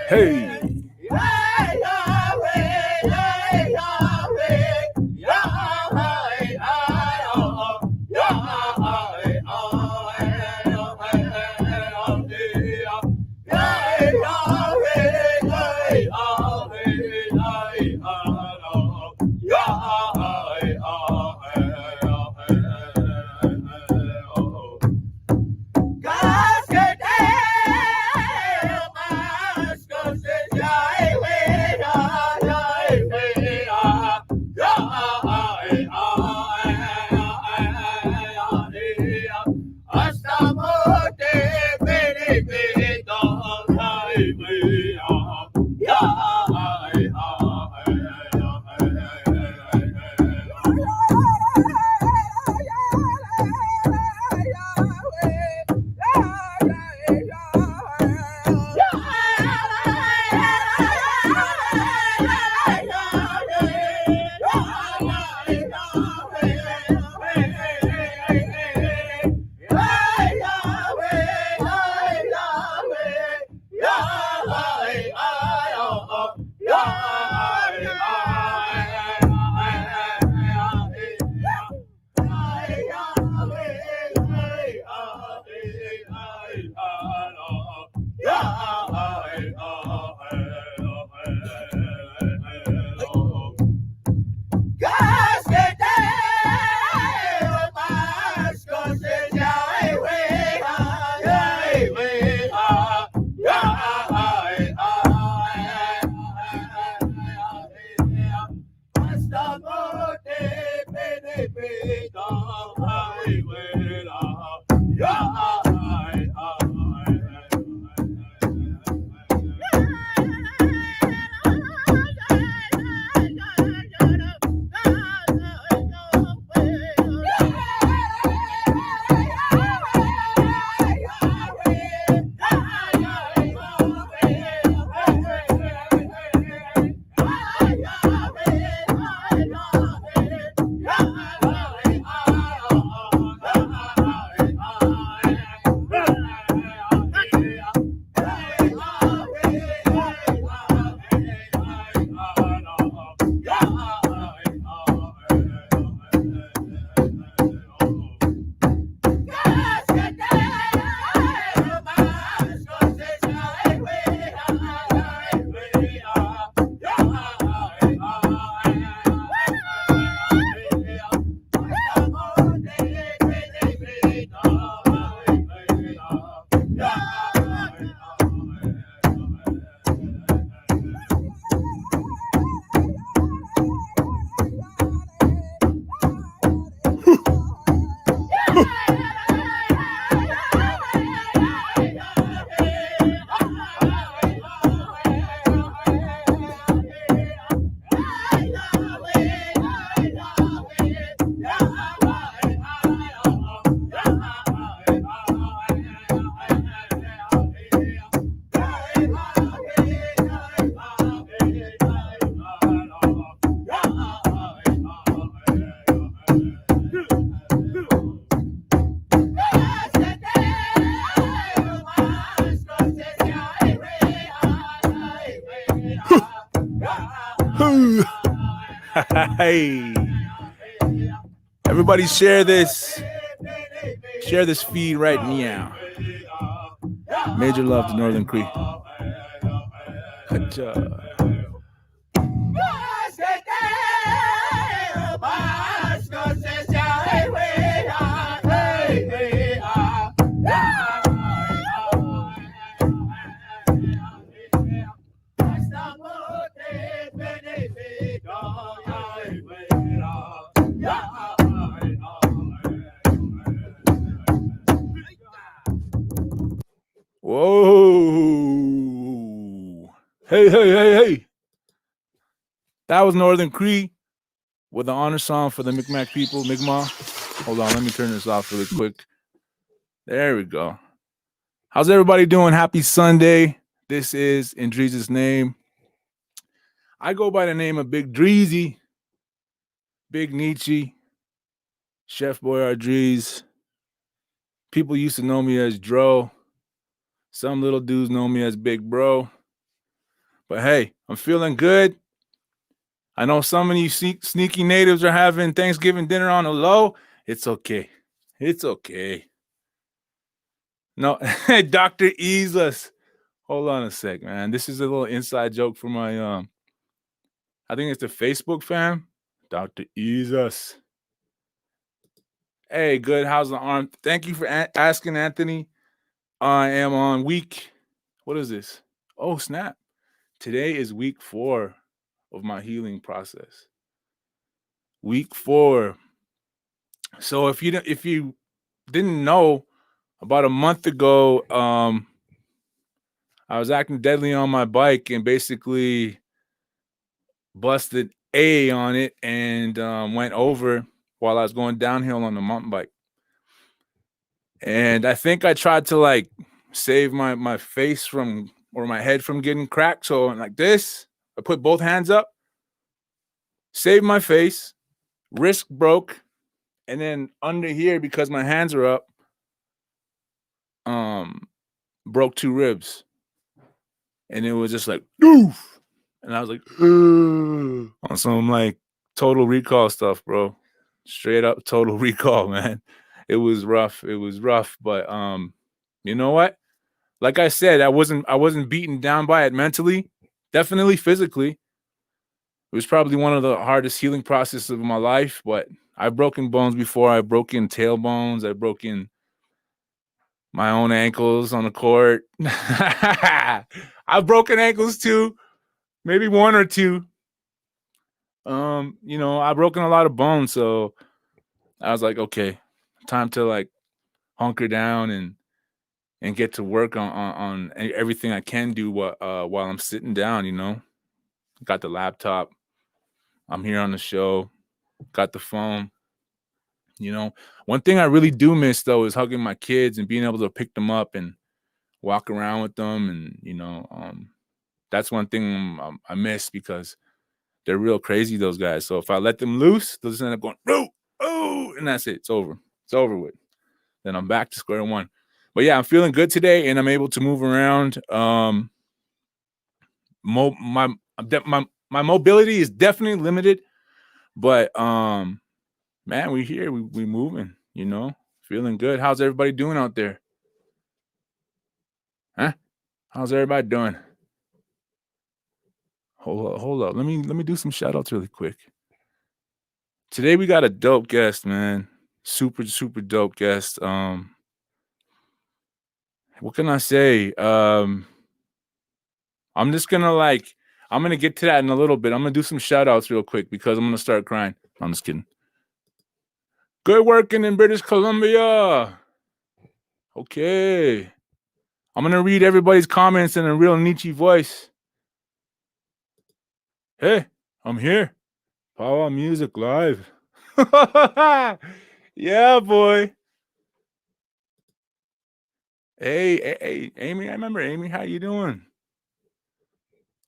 Hey. Hey, everybody share this feed right now. Major love to Northern Cree. Good job. Whoa. Hey. That was Northern Cree with the honor song for the Mi'kmaq people, Mi'kmaq. Hold on, let me turn this off really quick. There we go. How's everybody doing? Happy Sunday. This is in Drezus' name. I go by the name of Big Dreezy, Big Nietzsche, Chef Boyardee. People used to know me as Dro. Some little dudes know me as Big Bro. But hey, I'm feeling good. I know some of you sneaky natives are having Thanksgiving dinner on the low. It's okay. It's okay. No, Dr. Easeless. Hold on a sec, man. This is a little inside joke for my I think it's the Facebook fam. Dr. Easeless. Hey, good. How's the arm? Thank you for asking, Anthony. I am on week. What is this? Oh, snap. Today is week 4 of my healing process. Week 4. So if you didn't know, about a month ago, I was acting deadly on my bike and basically busted A on it and went over while I was going downhill on the mountain bike. And I think I tried to like save my face from, or my head from getting cracked. So like this, I put both hands up, saved my face, wrist broke, and then under here, because my hands are up, broke 2 ribs. And it was just like, doof. And I was like, on some like Total Recall stuff, bro. Straight up Total Recall, man. It was rough. It was rough. But you know what? Like I said, I wasn't beaten down by it mentally, definitely physically. It was probably one of the hardest healing processes of my life, but I've broken bones before. I've broken tailbones. I've broken my own ankles on the court. I've broken ankles too, maybe 1 or 2. I've broken a lot of bones, so I was like, okay, time to like hunker down and get to work on everything I can do while I'm sitting down. Got the laptop. I'm here on the show. Got the phone. One thing I really do miss though is hugging my kids and being able to pick them up and walk around with them, and that's one thing I miss because they're real crazy, those guys. So if I let them loose, they'll just end up going, oh, and that's it. It's over. It's over with. Then I'm back to square one. But yeah, I'm feeling good today, and I'm able to move around. My mobility is definitely limited, but man, we here. We moving. Feeling good. How's everybody doing out there? Huh? How's everybody doing? Hold up. Let me do some shout outs really quick. Today we got a dope guest, man. Super, super dope guest. What can I say? I'm just gonna I'm gonna get to that in a little bit. I'm gonna do some shout outs real quick because I'm gonna start crying. I'm just kidding. Good working in British Columbia. Okay. I'm gonna read everybody's comments in a real Nietzsche voice. Hey, I'm here. Power Music Live. Yeah, boy. Hey, Amy. I remember Amy. How you doing?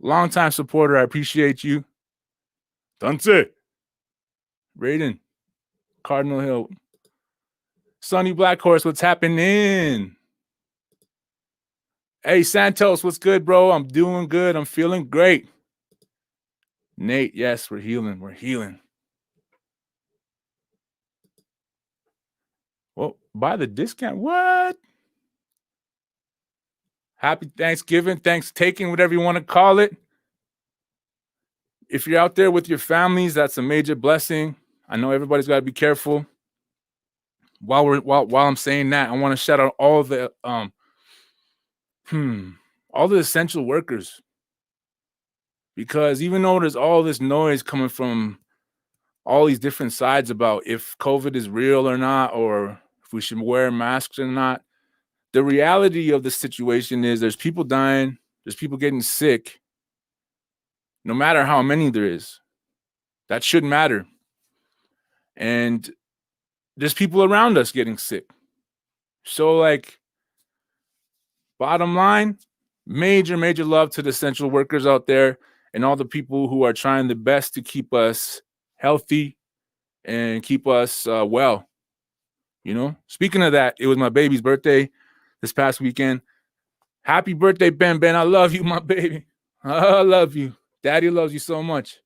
Longtime supporter. I appreciate you. Dunce. Raiden. Cardinal Hill. Sonny Black Horse, what's happening? Hey, Santos, what's good, bro? I'm doing good. I'm feeling great. Nate, yes, we're healing. We're healing. Well, buy the discount. What? Happy Thanksgiving. Thanks taking, whatever you want to call it. If you're out there with your families, that's a major blessing. I know everybody's got to be careful. While I'm saying that, I want to shout out all the essential workers. Because even though there's all this noise coming from all these different sides about if COVID is real or not, or if we should wear masks or not, the reality of the situation is there's people dying, there's people getting sick, no matter how many there is. That shouldn't matter. And there's people around us getting sick. So, bottom line, Major, major love to the essential workers out there and all the people who are trying the best to keep us healthy and keep us well. You know, speaking of that, it was my baby's birthday this past weekend. Happy birthday, Ben Ben. I love you, my baby. I love you. Daddy loves you so much.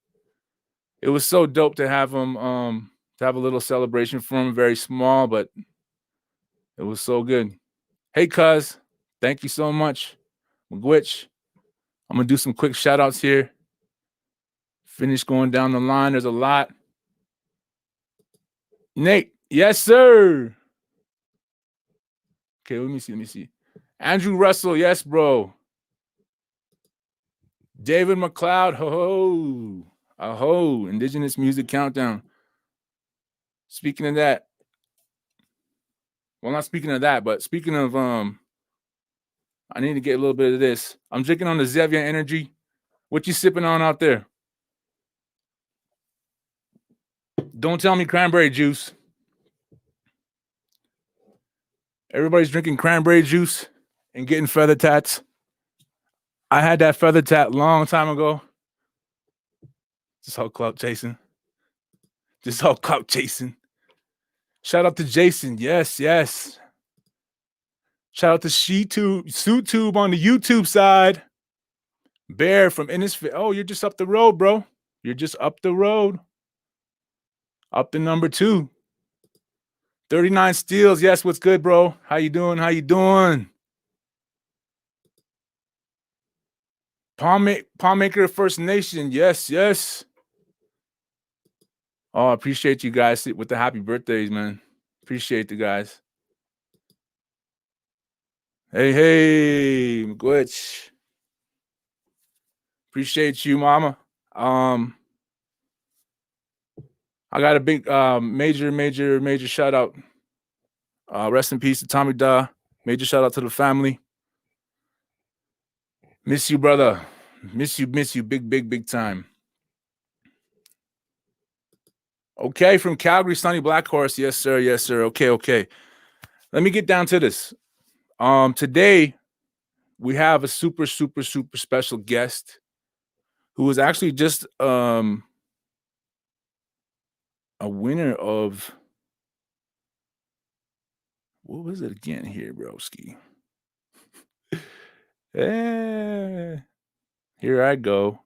It was so dope to have him to have a little celebration for him, very small, but it was so good. Hey, cuz, thank you so much. McGwitch. I'm gonna do some quick shout outs here. Finish going down the line. There's a lot. Nate, yes, sir. Okay, let me see. Andrew Russell, yes, bro. David McLeod, ho, Indigenous Music Countdown. Speaking of that, well, not speaking of that, but speaking of, I need to get a little bit of this. I'm drinking on the Zevia Energy. What you sipping on out there? Don't tell me cranberry juice. Everybody's drinking cranberry juice and getting feather tats. I had that feather tat long time ago. Just all clout chasing. Shout out to Jason. Yes. Shout out to SueTube on the YouTube side. Bear from Innisfail. Oh, you're just up the road, bro. You're just up the road. Up to number 2. 39 Steels. Yes, what's good, bro? How you doing? Palmmaker First Nation. Yes. Oh, I appreciate you guys with the happy birthdays, man. Appreciate the guys. Hey, McGwitch. Appreciate you, mama. I got a big major shout out. Rest in peace to Tommy Da. Major shout out to the family. Miss you, brother. Miss you big time. Okay, from Calgary, Sunny Black Horse. Yes, sir. Okay. Let me get down to this. Today we have a super special guest who was actually just a winner of, what was it again here, broski? Here I go.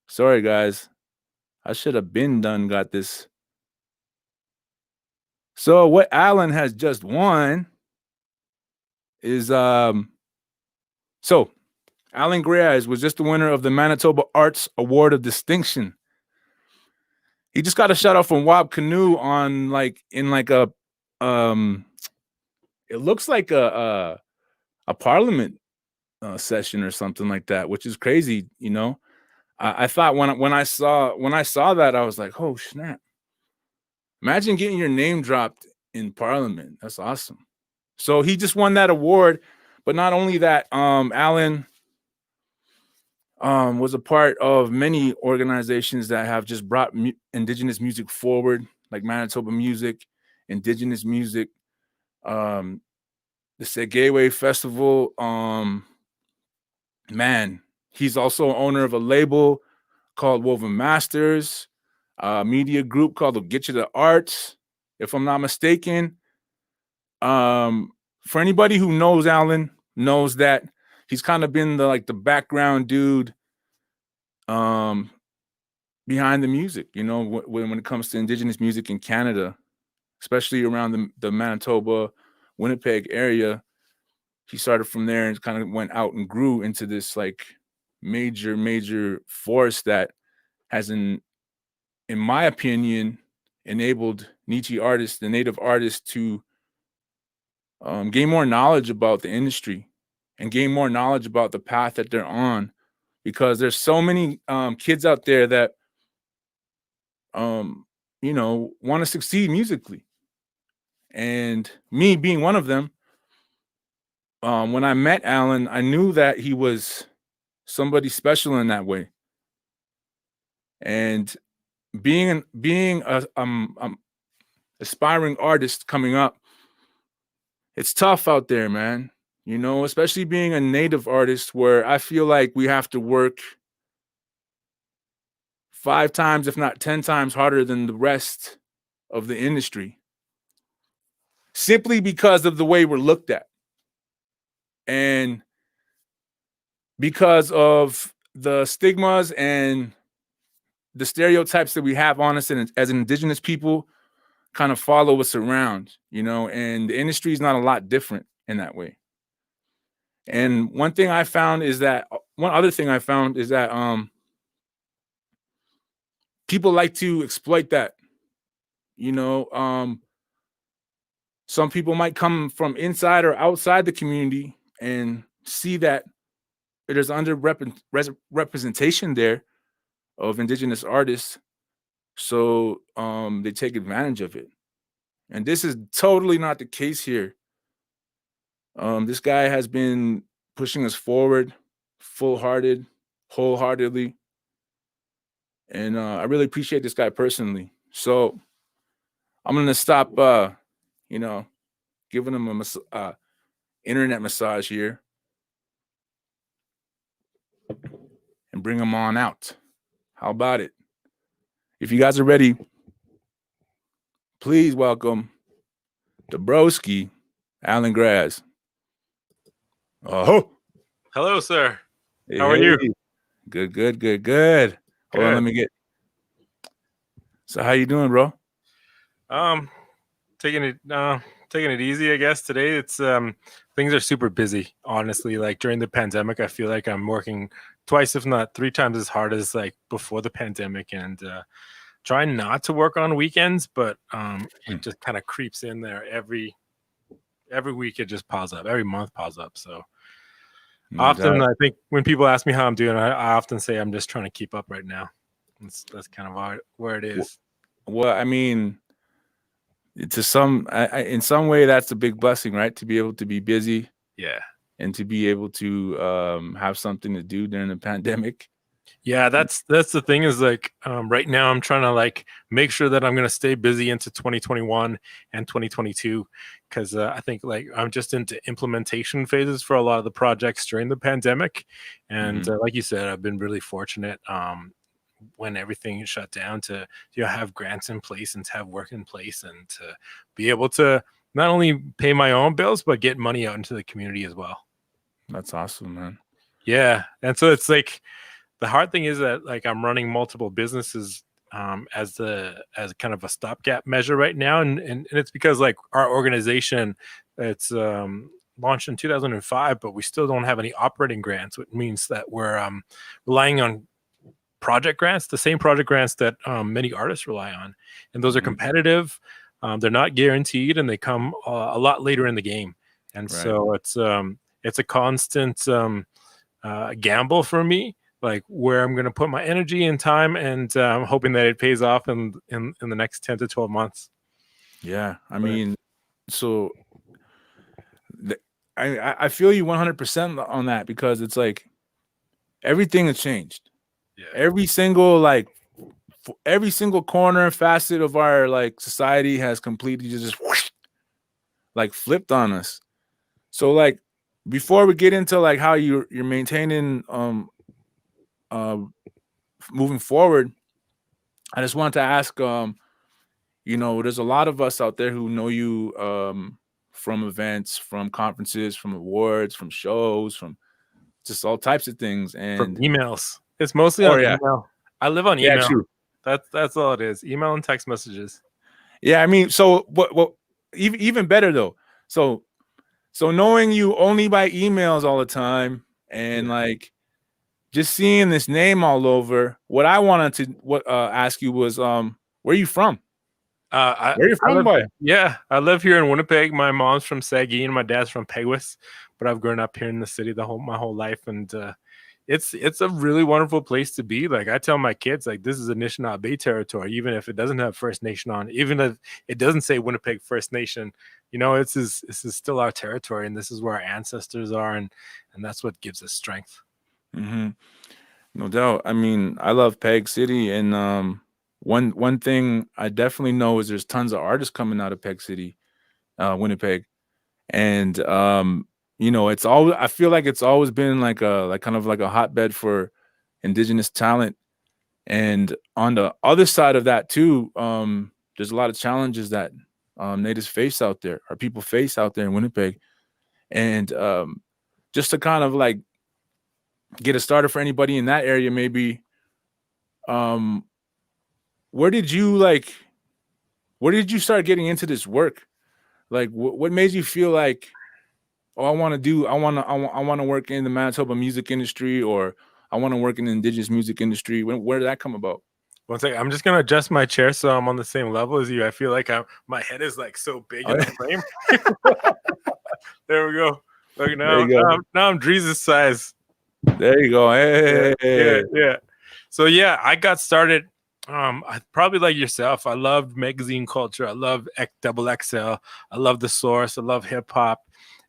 Sorry, guys. I should have been done got this. So what Alan has just won is Alan Greyeyes was just the winner of the Manitoba Arts Award of Distinction. He just got a shout out from Wob Canoe on it looks like a parliament session or something like that, which is crazy, you know. I thought when I saw that, I was like, oh snap. Imagine getting your name dropped in parliament. That's awesome. So he just won that award, but not only that, Alan was a part of many organizations that have just brought Indigenous music forward, like Manitoba Music, Indigenous Music, the Segeway Festival. Man, he's also owner of a label called Woven Masters, a media group called the Get You the Arts, if I'm not mistaken. For anybody who knows Alan, knows that he's kind of been the background dude behind the music, you know, when it comes to Indigenous music in Canada, especially around the Manitoba, Winnipeg area. He started from there and kind of went out and grew into this major force that has, in my opinion, enabled Nietzsche artists, the native artists, to gain more knowledge about the industry and gain more knowledge about the path that they're on, because there's so many kids out there that you know, want to succeed musically, and me being one of them. When I met Alan, I knew that he was somebody special in that way, and being a aspiring artist coming up, it's tough out there, man. You know, especially being a native artist, where I feel like we have to work 5 times, if not 10 times harder than the rest of the industry, simply because of the way we're looked at. And because of the stigmas and the stereotypes that we have on us as indigenous people kind of follow us around, you know, and the industry is not a lot different in that way. And one other thing I found is that people like to exploit that. You know, some people might come from inside or outside the community and see that there's representation there of indigenous artists, so they take advantage of it. And this is totally not the case here. This guy has been pushing us forward, wholeheartedly, and I really appreciate this guy personally. So I'm gonna stop, you know, giving him a internet massage here, and bring him on out. How about it? If you guys are ready, please welcome the broski, Alan Greyeyes. Oh, hello, sir. Hey, how are you? Good. Hold on, let me get. So, how you doing, bro? Taking it easy, I guess. Today, it's things are super busy. Honestly, like during the pandemic, I feel like I'm working twice, if not 3 times, as hard as like before the pandemic, and trying not to work on weekends, but it just kind of creeps in there every week. It just piles up. Every month piles up. So often, I think when people ask me how I'm doing, I often say I'm just trying to keep up right now. That's kind of where it is. Well, I mean, in some way, that's a big blessing, right? To be able to be busy, yeah, and to be able to have something to do during the pandemic. Yeah, that's the thing is like right now I'm trying to like make sure that I'm going to stay busy into 2021 and 2022 because I think like I'm just into implementation phases for a lot of the projects during the pandemic, and like you said, I've been really fortunate when everything is shut down to have grants in place and to have work in place and to be able to not only pay my own bills but get money out into the community as well. That's awesome, man. Yeah, and so it's like the hard thing is that like I'm running multiple businesses as kind of a stopgap measure right now, and it's because like our organization, it's launched in 2005, but we still don't have any operating grants, which means that we're relying on project grants, the same project grants that many artists rely on, and those are competitive. They're not guaranteed, and they come a lot later in the game, and so it's a constant gamble for me, like where I'm going to put my energy and time, and I'm hoping that it pays off in the next 10 to 12 months. Yeah, I mean, so I feel you 100% on that, because it's like everything has changed. Yeah. Every single corner facet of our like society has completely just whoosh, like flipped on us. So like before we get into like how you're maintaining moving forward, I just want to ask, you know, there's a lot of us out there who know you from events, from conferences, from awards, from shows, from just all types of things, and from emails. It's mostly on email. I live on email. True. That's all it is. Email and text messages. Yeah, I mean, so what even better though. So knowing you only by emails all the time, and like just seeing this name all over, what I wanted to ask you was, where are you from? Where are you from, boy? Yeah, I live here in Winnipeg. My mom's from Saugeen, my dad's from Peguis, but I've grown up here in the city my whole life, and it's a really wonderful place to be. Like I tell my kids, like this is Anishinaabe territory, even if it doesn't have First Nation on, even if it doesn't say Winnipeg First Nation, you know, this is still our territory, and this is where our ancestors are, and that's what gives us strength. No doubt. I mean, I love Peg City, and one thing I definitely know is there's tons of artists coming out of Peg City, Winnipeg, and it's always, I feel like it's always been like kind of like a hotbed for indigenous talent. And on the other side of that too, there's a lot of challenges that natives face out there, or people face out there in Winnipeg. And just to kind of like get a starter for anybody in that area, maybe, um, where did you start getting into this work? Like, what made you feel like, oh, I want to work in the Manitoba music industry, or I want to work in the indigenous music industry? Where did that come about? One second, I'm just gonna adjust my chair so I'm on the same level as you. I feel like my head is like so big in the frame. There we go. Look, now I'm Drezus size. There you go. Hey. Yeah. So yeah, I got started. I probably like yourself. I love magazine culture. I love double XL. I love the Source. I love hip hop.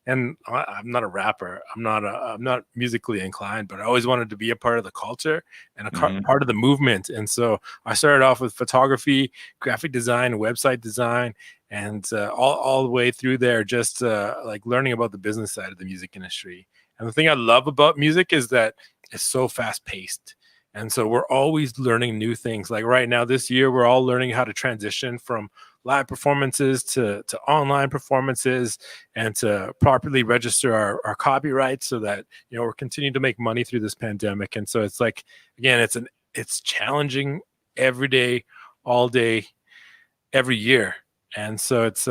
And I'm not a rapper. I'm not musically inclined, but I always wanted to be a part of the culture and part of the movement. And so I started off with photography, graphic design, website design, and all the way through there, just like learning about the business side of the music industry. And the thing I love about music is that it's so fast paced. And so we're always learning new things. Like right now, this year, we're all learning how to transition from live performances to online performances, and to properly register our copyrights so that, we're continuing to make money through this pandemic. And so it's like, again, it's challenging every day, all day, every year. And so it's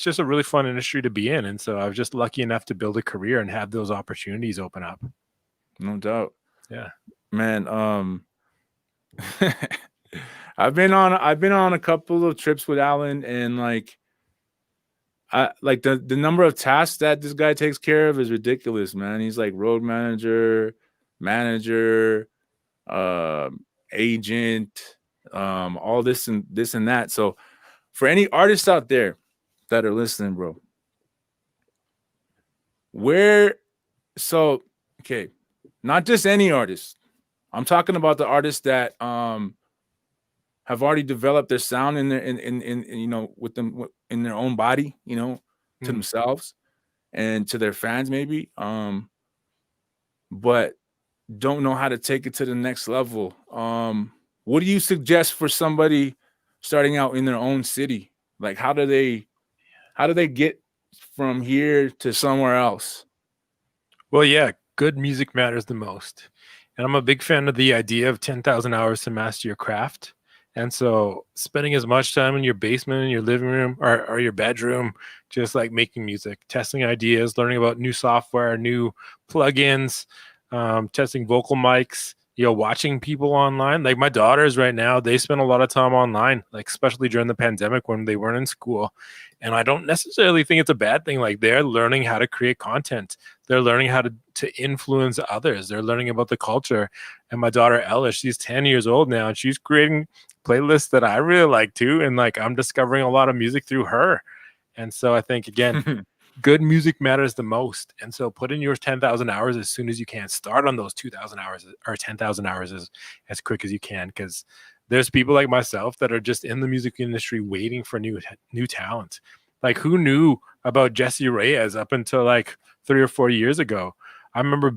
just a really fun industry to be in. And so I was just lucky enough to build a career and have those opportunities open up. No doubt. Yeah, man. I've been on a couple of trips with Alan, and like, I like the number of tasks that this guy takes care of is ridiculous, man. He's like road manager, agent, all this and that. So for any artists out there that are listening, bro, okay, not just any artist. I'm talking about the artists that have already developed their sound in their with them in their own body, to themselves and to their fans maybe, but don't know how to take it to the next level. What do you suggest for somebody starting out in their own city? Like, how do they get from here to somewhere else? Well, yeah, good music matters the most. And I'm a big fan of the idea of 10,000 hours to master your craft. And so spending as much time in your basement, in your living room, or your bedroom, just like making music, testing ideas, learning about new software, new plugins, testing vocal mics, watching people online. Like my daughters right now, they spend a lot of time online, like especially during the pandemic when they weren't in school. And I don't necessarily think it's a bad thing. Like they're learning how to create content. They're learning how to influence others. They're learning about the culture. And my daughter Ella, she's 10 years old now, and she's creating playlists that I really like too. And like I'm discovering a lot of music through her. And so I think, again, good music matters the most. And so put in your 10,000 hours as soon as you can. Start on those 2,000 hours or 10,000 hours as quick as you can, because there's people like myself that are just in the music industry waiting for new talent. Like, who knew about Jessie Reyez up until like 3 or 4 years ago? I remember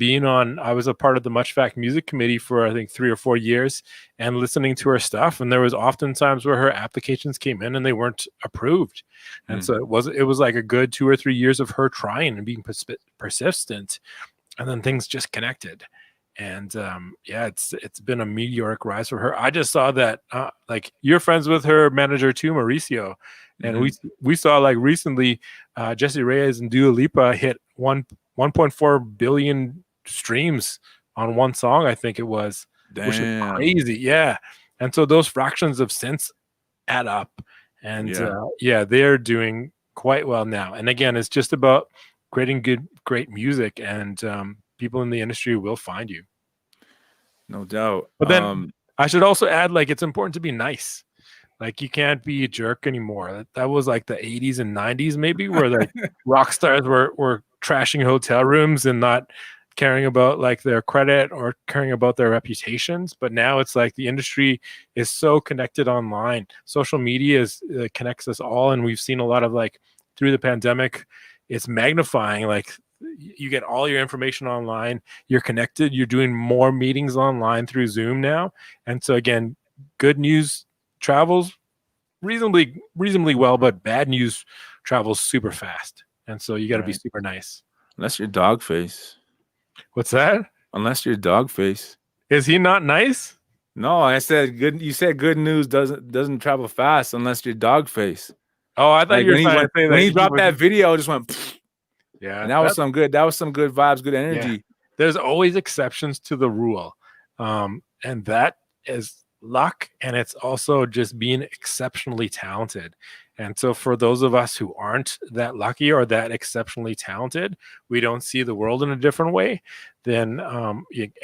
I was a part of the Much Fact Music Committee for, I think, 3 or 4 years, and listening to her stuff. And there was often times where her applications came in and they weren't approved. And so it was like a good 2 or 3 years of her trying and being persistent. And then things just connected. And it's been a meteoric rise for her. I just saw that, like, you're friends with her manager too, Mauricio. And we saw, like, recently, Jessie Reyez and Dua Lipa hit 1.4 billion streams on one song, I think it was. Damn. Which is crazy. Yeah. And so those fractions of cents add up. And they're doing quite well now. And again, it's just about creating great music, and people in the industry will find you. No doubt. But then I should also add, like, it's important to be nice. Like, you can't be a jerk anymore. That was like the 80s and 90s maybe, where like rock stars were trashing hotel rooms and not caring about like their credit or caring about their reputations. But now it's like the industry is so connected online. Social media connects us all. And we've seen a lot of, like, through the pandemic, it's magnifying. Like you get all your information online, you're connected, you're doing more meetings online through Zoom now. And so again, good news travels reasonably well, but bad news travels super fast. And so you got to be super nice. Unless you're dog face. What's that? Unless you're dog face. Is he not nice? No, I said good. You said good news doesn't travel fast unless you're dog face. Oh, I thought Like you were trying to say that when he dropped that video, it just went. Pfft. Yeah, and that was some good vibes, good energy. Yeah. There's always exceptions to the rule, and that is luck, and it's also just being exceptionally talented. And so for those of us who aren't that lucky or that exceptionally talented, we don't see the world in a different way, then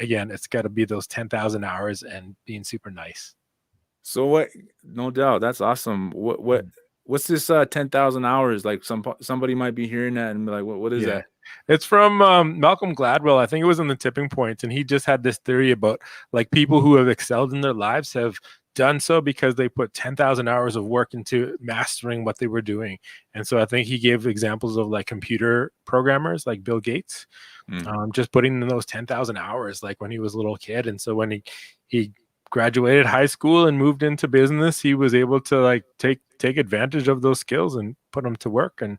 again, it's got to be those 10,000 hours and being super nice. So what? No doubt, that's awesome. What's this 10,000 hours? Like somebody might be hearing that and be like, what is that? It's from Malcolm Gladwell. I think it was in the Tipping Point, and he just had this theory about like people who have excelled in their lives have done so because they put 10,000 hours of work into mastering what they were doing. And so I think he gave examples of like computer programmers like Bill Gates, just putting in those 10,000 hours like when he was a little kid. And so when he graduated high school and moved into business, he was able to like take advantage of those skills and put them to work. And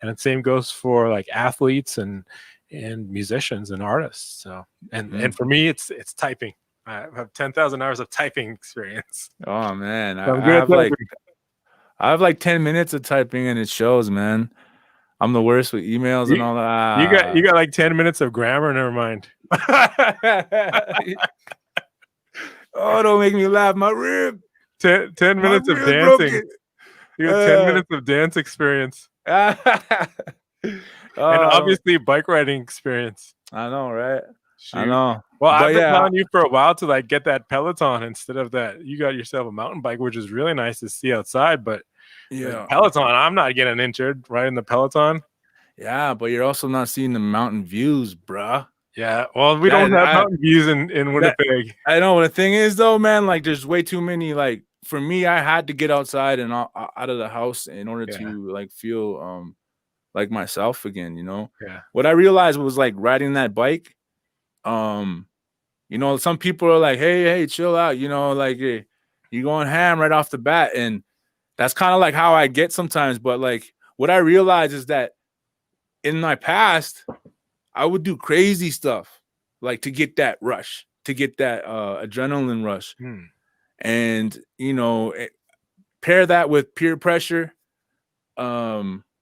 the same goes for like athletes and musicians and artists. So and for me, it's typing. I have 10,000 hours of typing experience. Oh man, I have like 10 minutes of typing and it shows, man. I'm the worst with emails and all that. You got like 10 minutes of grammar. Never mind. Oh, don't make me laugh. My rib. 10 minutes of dancing. You got 10 minutes of dance experience. And obviously bike riding experience. I know, right? Shoot. I know. Well, I've been telling you for a while to like get that Peloton instead of that. You got yourself a mountain bike, which is really nice to see outside. But Peloton, I'm not getting injured riding the Peloton. Yeah, but you're also not seeing the mountain views, bruh. Yeah, well, we don't have mountain views in Winnipeg. I know. The thing is, though, man, like there's way too many. Like for me, I had to get outside and out of the house in order to like feel like myself again. You know. Yeah. What I realized was like riding that bike. You know, some people are like, hey, chill out. You know, like you're going ham right off the bat, and that's kind of like how I get sometimes. But like what I realized is that in my past, I would do crazy stuff like to get that rush, to get that adrenaline rush. And, you know, pair that with peer pressure. You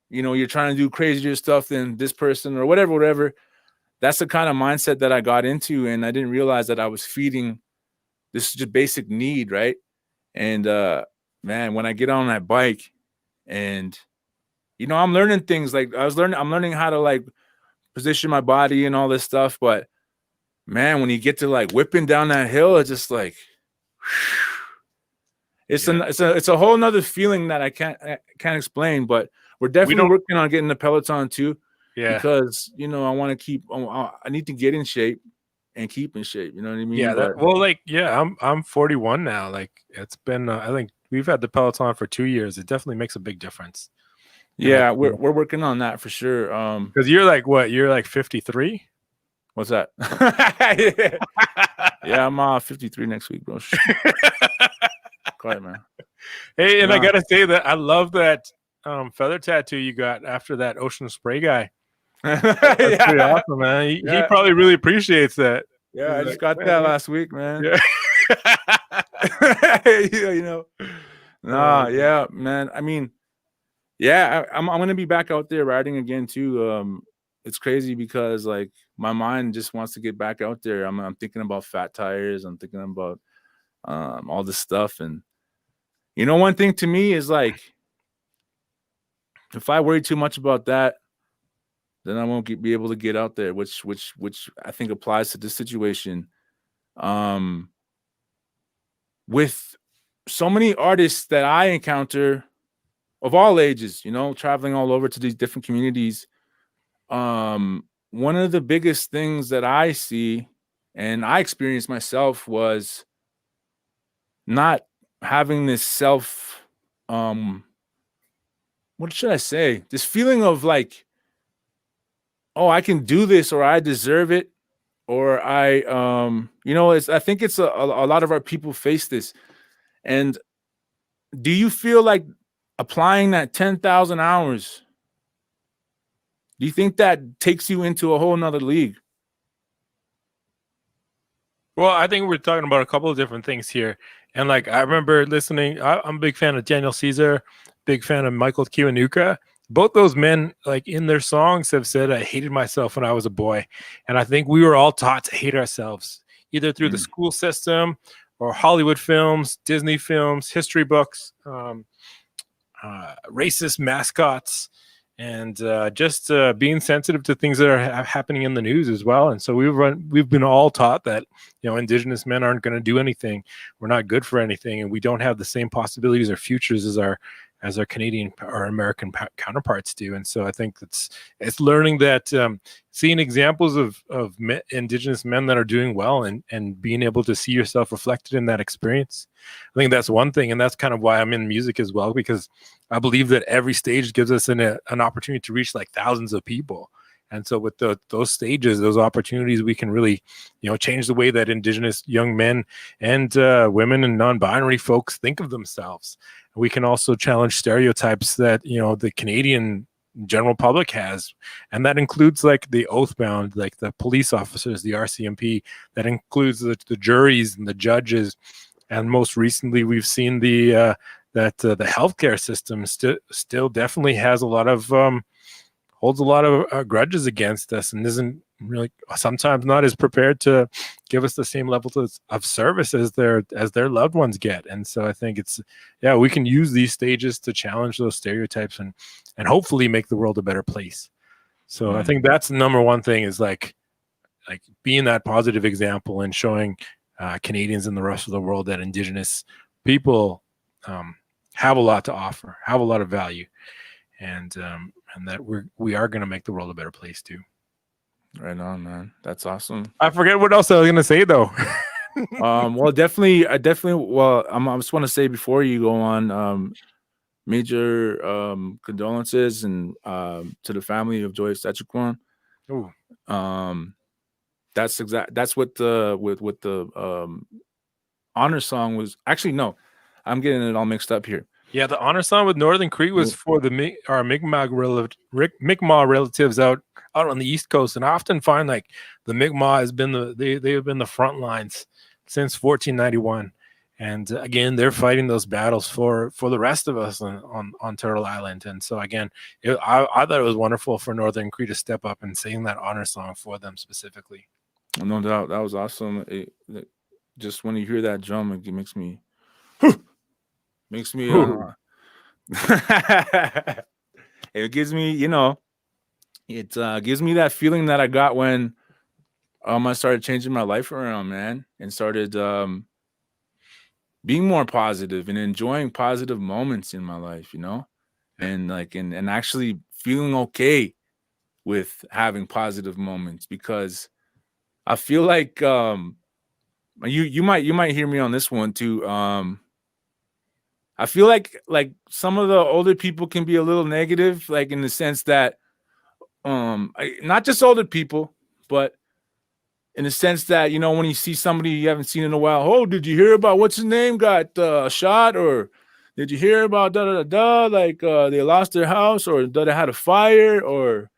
know, you're trying to do crazier stuff than this person or whatever. That's the kind of mindset that I got into. And I didn't realize that I was feeding this just basic need. Right. And, man, when I get on that bike and, you know, I'm learning things like I'm learning how to like position my body and all this stuff. But man, when you get to like whipping down that hill, it's just like, it's a whole nother feeling that I can't explain, but we're definitely working on getting the Peloton too. Yeah. Because, you know, I want to keep, I need to get in shape and keep in shape. You know what I mean? Yeah. I'm 41 now. Like it's been, I think we've had the Peloton for 2 years. It definitely makes a big difference. Yeah, we're working on that for sure. Because you're like what? You're like 53. What's that? Yeah, I'm 53 next week, bro. Quiet, man. Hey, and I gotta say that I love that feather tattoo you got after that ocean spray guy. That's pretty awesome, man. He probably really appreciates that. Yeah, I just got that last week, man. Yeah. You know. Nah, yeah, man. I mean, yeah, I'm gonna be back out there riding again too. It's crazy because like my mind just wants to get back out there. I'm thinking about fat tires. I'm thinking about all this stuff, and you know, one thing to me is like, if I worry too much about that, then I won't be able to get out there, which I think applies to this situation. With so many artists that I encounter of all ages, you know, traveling all over to these different communities. One of the biggest things that I see and I experienced myself was not having this what should I say? This feeling of like oh, I can do this, or I deserve it, or I it's, I think it's a lot of our people face this. And do you feel like applying that 10,000 hours, do you think that takes you into a whole nother league? Well, I think we're talking about a couple of different things here. And like I remember listening, I'm a big fan of Daniel Caesar, big fan of Michael Kiwanuka. Both those men, like in their songs, have said, I hated myself when I was a boy. And I think we were all taught to hate ourselves, either through the Mm. school system or Hollywood films, Disney films, history books, racist mascots, and just being sensitive to things that are happening in the news as well. And so we've been all taught that Indigenous men aren't going to do anything, we're not good for anything, and we don't have the same possibilities or futures as our Canadian or American counterparts do. And so I think it's learning that, seeing examples of Indigenous men that are doing well, and being able to see yourself reflected in that experience. I think that's one thing, and that's kind of why I'm in music as well, because I believe that every stage gives us an opportunity to reach like thousands of people. And so with those stages, those opportunities, we can really, change the way that Indigenous young men and women and non-binary folks think of themselves. We can also challenge stereotypes that, the Canadian general public has. And that includes like the oath-bound, like the police officers, the RCMP, that includes the juries and the judges. And most recently, we've seen the healthcare system still definitely has a lot of holds a lot of grudges against us, and isn't really sometimes not as prepared to give us the same level of service as their loved ones get. And so I think we can use these stages to challenge those stereotypes and hopefully make the world a better place. So I think that's the number one thing, is like being that positive example and showing Canadians and the rest of the world that Indigenous people have a lot to offer, have a lot of value, and that we are going to make the world a better place too. Right on, man. That's awesome. I forget what else I was going to say though. Well, I just want to say before you go on, major condolences and to the family of Joyce Echiquan. Ooh. That's what the honor song was. Actually, no, I'm getting it all mixed up here. Yeah, the honor song with Northern Cree was for our Mi'kmaq relatives out on the East Coast, and I often find like the Mi'kmaq has been they have been the front lines since 1491, and again they're fighting those battles for the rest of us on Turtle Island. And so again, I thought it was wonderful for Northern Cree to step up and sing that honor song for them specifically. No doubt, that was awesome. Just when you hear that drum, it makes me. It gives me, it gives me that feeling that I got when I started changing my life around, man, and started being more positive and enjoying positive moments in my life, and like and actually feeling okay with having positive moments, because I feel like you might hear me on this one too. I feel like some of the older people can be a little negative, like in the sense that not just older people, but in the sense that, when you see somebody you haven't seen in a while, oh, did you hear about what's his name got shot, or did you hear about like they lost their house, or that they had a fire, or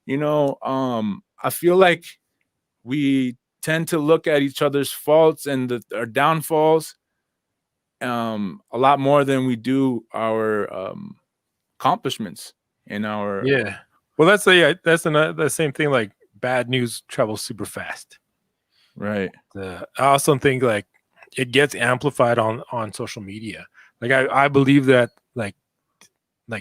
I feel like we tend to look at each other's faults and our downfalls a lot more than we do our accomplishments in our well, that's the same thing, like bad news travels super fast, right? I also think like it gets amplified on social media. Like I believe that like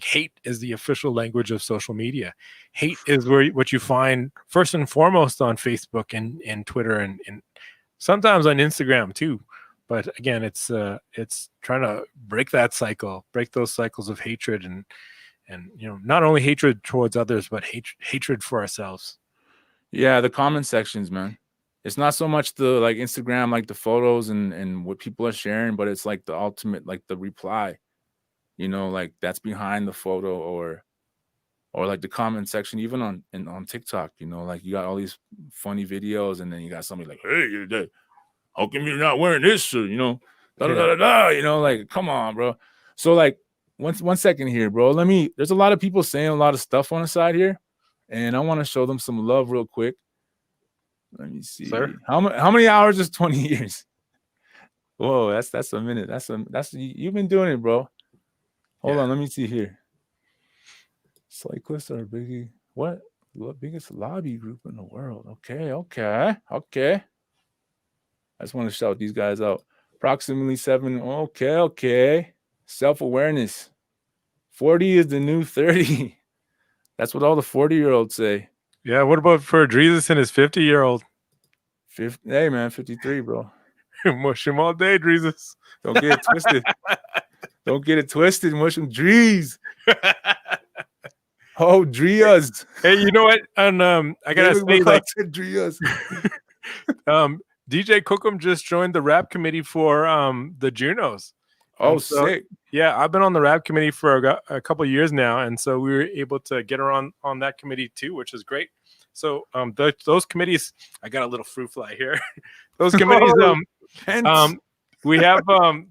hate is the official language of social media. Hate is what you find first and foremost on Facebook and Twitter and sometimes on Instagram too. But again, it's trying to break that cycle, break those cycles of hatred, and not only hatred towards others, but hatred for ourselves. Yeah, the comment sections, man. It's not so much the like Instagram, like the photos and what people are sharing, but it's like the ultimate, like the reply, like that's behind the photo, or or like the comment section, even on TikTok, you know, like you got all these funny videos, and then you got somebody like, hey, how come you're not wearing this shirt? You know, da da da da. You know, like, come on, bro. So like, one second here, bro. There's a lot of people saying a lot of stuff on the side here, and I want to show them some love real quick. Let me see. Sir? How many hours is 20 years? Whoa, that's a minute. You've been doing it, bro. Hold on, let me see here. Cyclists are what biggest lobby group in the world? Okay. I just want to shout these guys out. Approximately 7. Okay. Self-awareness. 40 is the new 30. That's what all the 40-year-olds say. Yeah. What about for Drezus and his 50-year-old? Hey, man, 53, bro. Mush him all day, Drezus. Don't get it twisted. Don't get it twisted. Mush him, Dreez. Oh, Drezus. Hey, you know what? And I gotta say, like, Drezus. DJ Cookham just joined the rap committee for the Junos. Oh, sick. Yeah, I've been on the rap committee for a couple of years now, and so we were able to get her on that committee too, which is great. So those committees, I got a little fruit fly here. Those committees, we have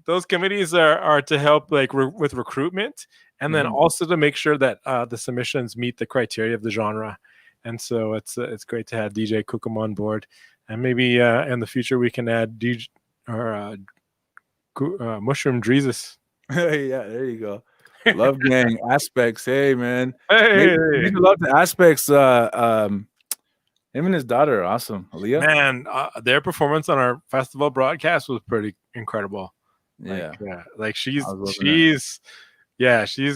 those committees are to help like with recruitment, and then also to make sure that the submissions meet the criteria of the genre. And so it's great to have DJ Cookham on board, and maybe in the future we can add DJ or Mushroom Drezus. Hey, yeah, there you go. Love gang aspects. Hey, man. Hey, love the aspects. Him and his daughter are awesome. Aaliyah. Man, their performance on our festival broadcast was pretty incredible. Yeah, like he's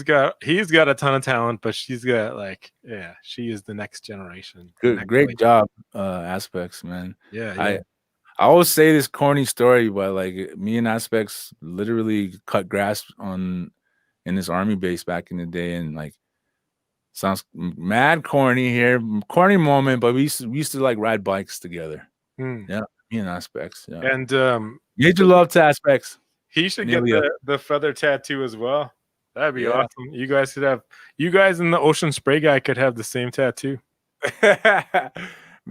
got a ton of talent, but she's got she is the next generation. Great job, aspects, man. Yeah. I always say this corny story, but like me and Aspects literally cut grass in this army base back in the day, and like sounds mad corny here, corny moment, but we used to like ride bikes together. Yeah, me and Aspects. Yeah, and major love to Aspects. He should get the feather tattoo as well. That'd be awesome. You guys and the Ocean Spray guy could have the same tattoo.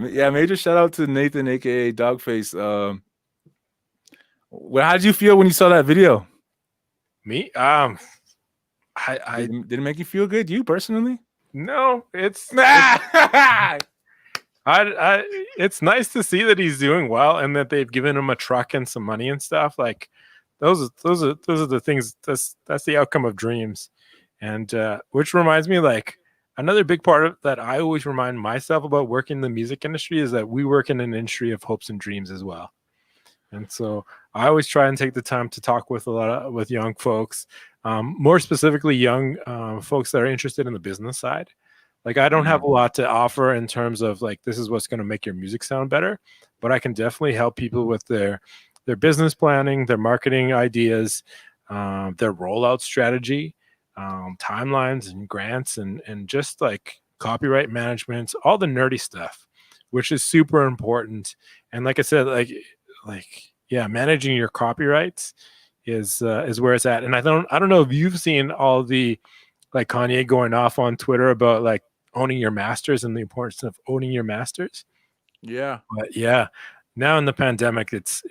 Yeah, major shout out to Nathan, aka Dogface. How did you feel when you saw that video? Me, did it make you feel good? You personally? No, it's it's nice to see that he's doing well and that they've given him a truck and some money and stuff. Like those are the things. That's the outcome of dreams, and which reminds me, like, another big part of that I always remind myself about working in the music industry is that we work in an industry of hopes and dreams as well. And so I always try and take the time to talk with with young folks, more specifically young folks that are interested in the business side. Like, I don't have a lot to offer in terms of like, this is what's going to make your music sound better, but I can definitely help people with their business planning, their marketing ideas, their rollout strategy, timelines and grants, and just like copyright management, all the nerdy stuff, which is super important. And like I said, managing your copyrights is where it's at. And I don't know if you've seen all the, like, Kanye going off on Twitter about like owning your masters and the importance of owning your masters. Yeah. But yeah, now in the pandemic, it's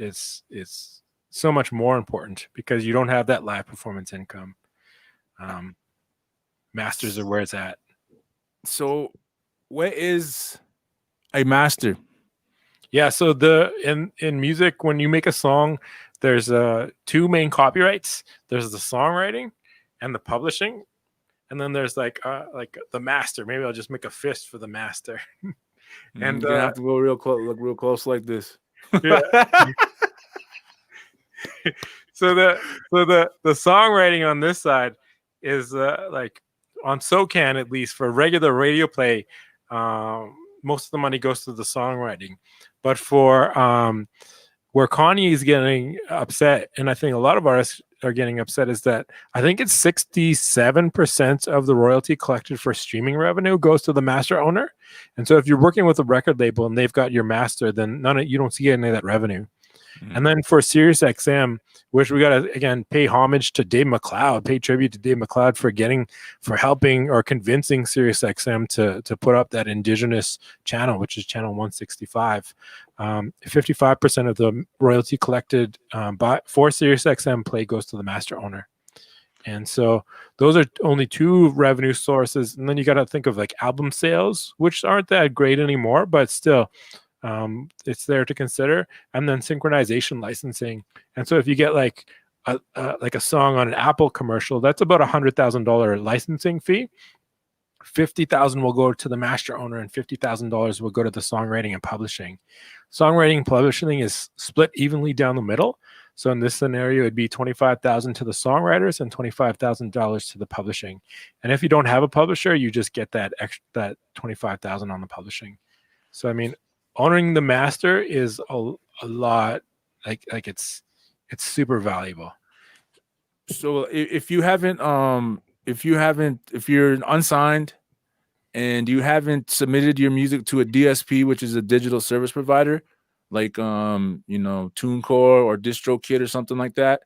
so much more important because you don't have that live performance income. Masters are where it's at. So what is a master? Yeah, so in music, when you make a song, there's two main copyrights. There's the songwriting and the publishing, and then there's like the master. Maybe I'll just make a fist for the master. And you have to go real close, look real close like this. Yeah. So the songwriting on this side is like on SoCan, at least for regular radio play, most of the money goes to the songwriting. But for where Kanye is getting upset, and I think a lot of artists are getting upset, is that I think it's 67% of the royalty collected for streaming revenue goes to the master owner. And so if you're working with a record label and they've got your master, then you don't see any of that revenue. And then for Sirius XM, which we got to, again, pay homage to Dave McLeod, pay tribute to Dave McLeod for helping or convincing Sirius XM to put up that indigenous channel, which is channel 165. 55% of the royalty collected for Sirius XM play goes to the master owner. And so those are only two revenue sources. And then you got to think of like album sales, which aren't that great anymore, but still, it's there to consider. And then synchronization licensing. And so if you get like a song on an Apple commercial, that's about $100,000 licensing fee. $50,000 will go to the master owner, and $50,000 will go to the songwriting and publishing. Songwriting and publishing is split evenly down the middle. So in this scenario, it'd be $25,000 to the songwriters and $25,000 to the publishing. And if you don't have a publisher, you just get that $25,000 on the publishing. So I mean, owning the master is a lot, like it's super valuable. So if you're unsigned and you haven't submitted your music to a DSP, which is a digital service provider, like TuneCore or DistroKid or something like that,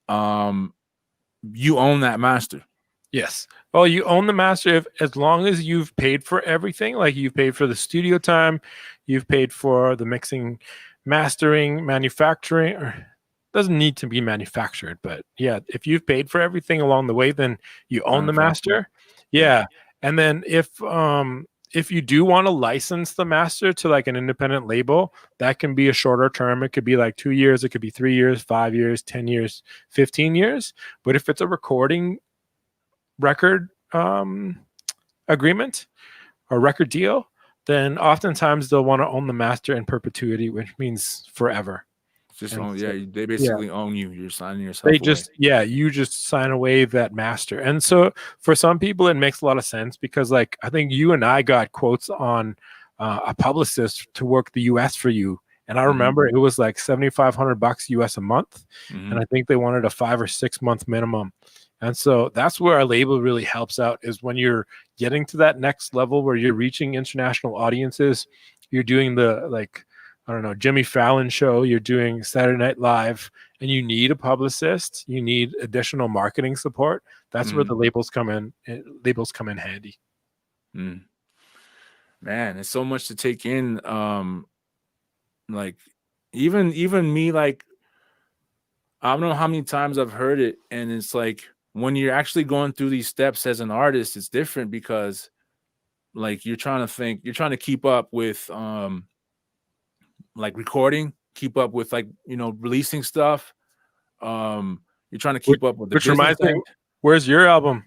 you own that master. Yes. Well, you own the master as long as you've paid for everything. Like you've paid for the studio time, you've paid for the mixing, mastering, manufacturing. Or doesn't need to be manufactured, but yeah, if you've paid for everything along the way, then you own the master. Yeah. And then if you do want to license the master to like an independent label, that can be a shorter term. It could be like 2 years, it could be 3 years, 5 years, 10 years, 15 years. But if it's a recording record agreement or record deal, then oftentimes they'll want to own the master in perpetuity, which means forever. They basically own you. You're signing yourself. You just sign away that master. And so for some people, it makes a lot of sense because, like, I think you and I got quotes on a publicist to work the US for you. And I remember it was like $7,500 US a month. And I think they wanted a 5 or 6 month minimum. And so that's where our label really helps out, is when you're getting to that next level where you're reaching international audiences, you're doing the, like, I don't know, Jimmy Fallon show, you're doing Saturday Night Live, and you need a publicist, you need additional marketing support. That's where the labels come in. Labels come in handy. Man, it's so much to take in. Like even me, like, I don't know how many times I've heard it, and it's like when you're actually going through these steps as an artist, it's different because, like, you're trying to keep up with like recording, keep up with, like, releasing stuff. You're trying to keep up with the which reminds me, where's your album?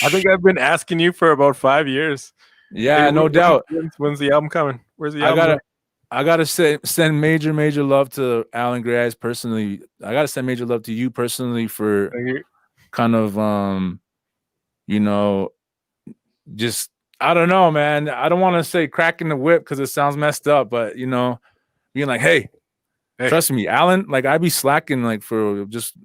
I think I've been asking you for about 5 years. Yeah, hey, no doubt. When's the album coming? Where's the album? I gotta send major love to Alan Greyeyes personally. I gotta send major love to you personally for kind of just, I don't know, man. I don't want to say cracking the whip because it sounds messed up, but being like, hey, trust me, Alan. Like, I be slacking, like, for just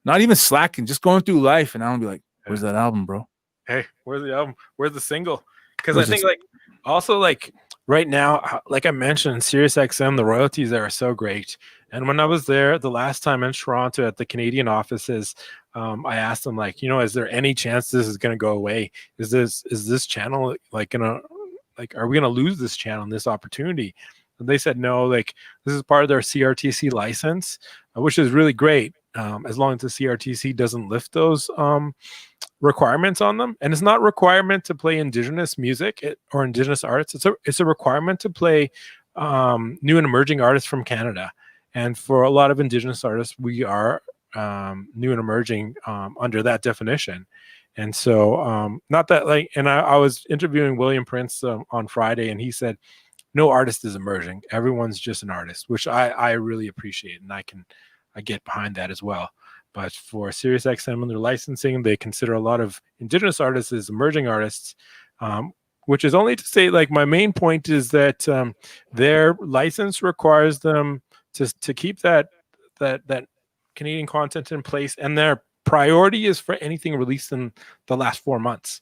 not even slacking, just going through life, and Alan be like, "Where's that album, bro? Hey, where's the album? Where's the single?" Because I think, like, also, like, right now, like I mentioned, Sirius XM, the royalties there are so great. And when I was there the last time in Toronto at the Canadian offices, I asked them, like, is there any chance this is going to go away? Is this channel like are we going to lose this channel and this opportunity? And they said, no, like, this is part of their CRTC license, which is really great. As long as the CRTC doesn't lift those requirements on them. And it's not a requirement to play Indigenous music or Indigenous artists. It's a requirement to play new and emerging artists from Canada. And for a lot of Indigenous artists, we are new and emerging under that definition. And so not that, like, and I was interviewing William Prince on Friday, and he said, no artist is emerging. Everyone's just an artist, which I really appreciate. And I get behind that as well. But for Sirius XM and their licensing, they consider a lot of Indigenous artists as emerging artists, which is only to say, like, my main point is that their license requires them to keep that Canadian content in place, and their priority is for anything released in the last 4 months.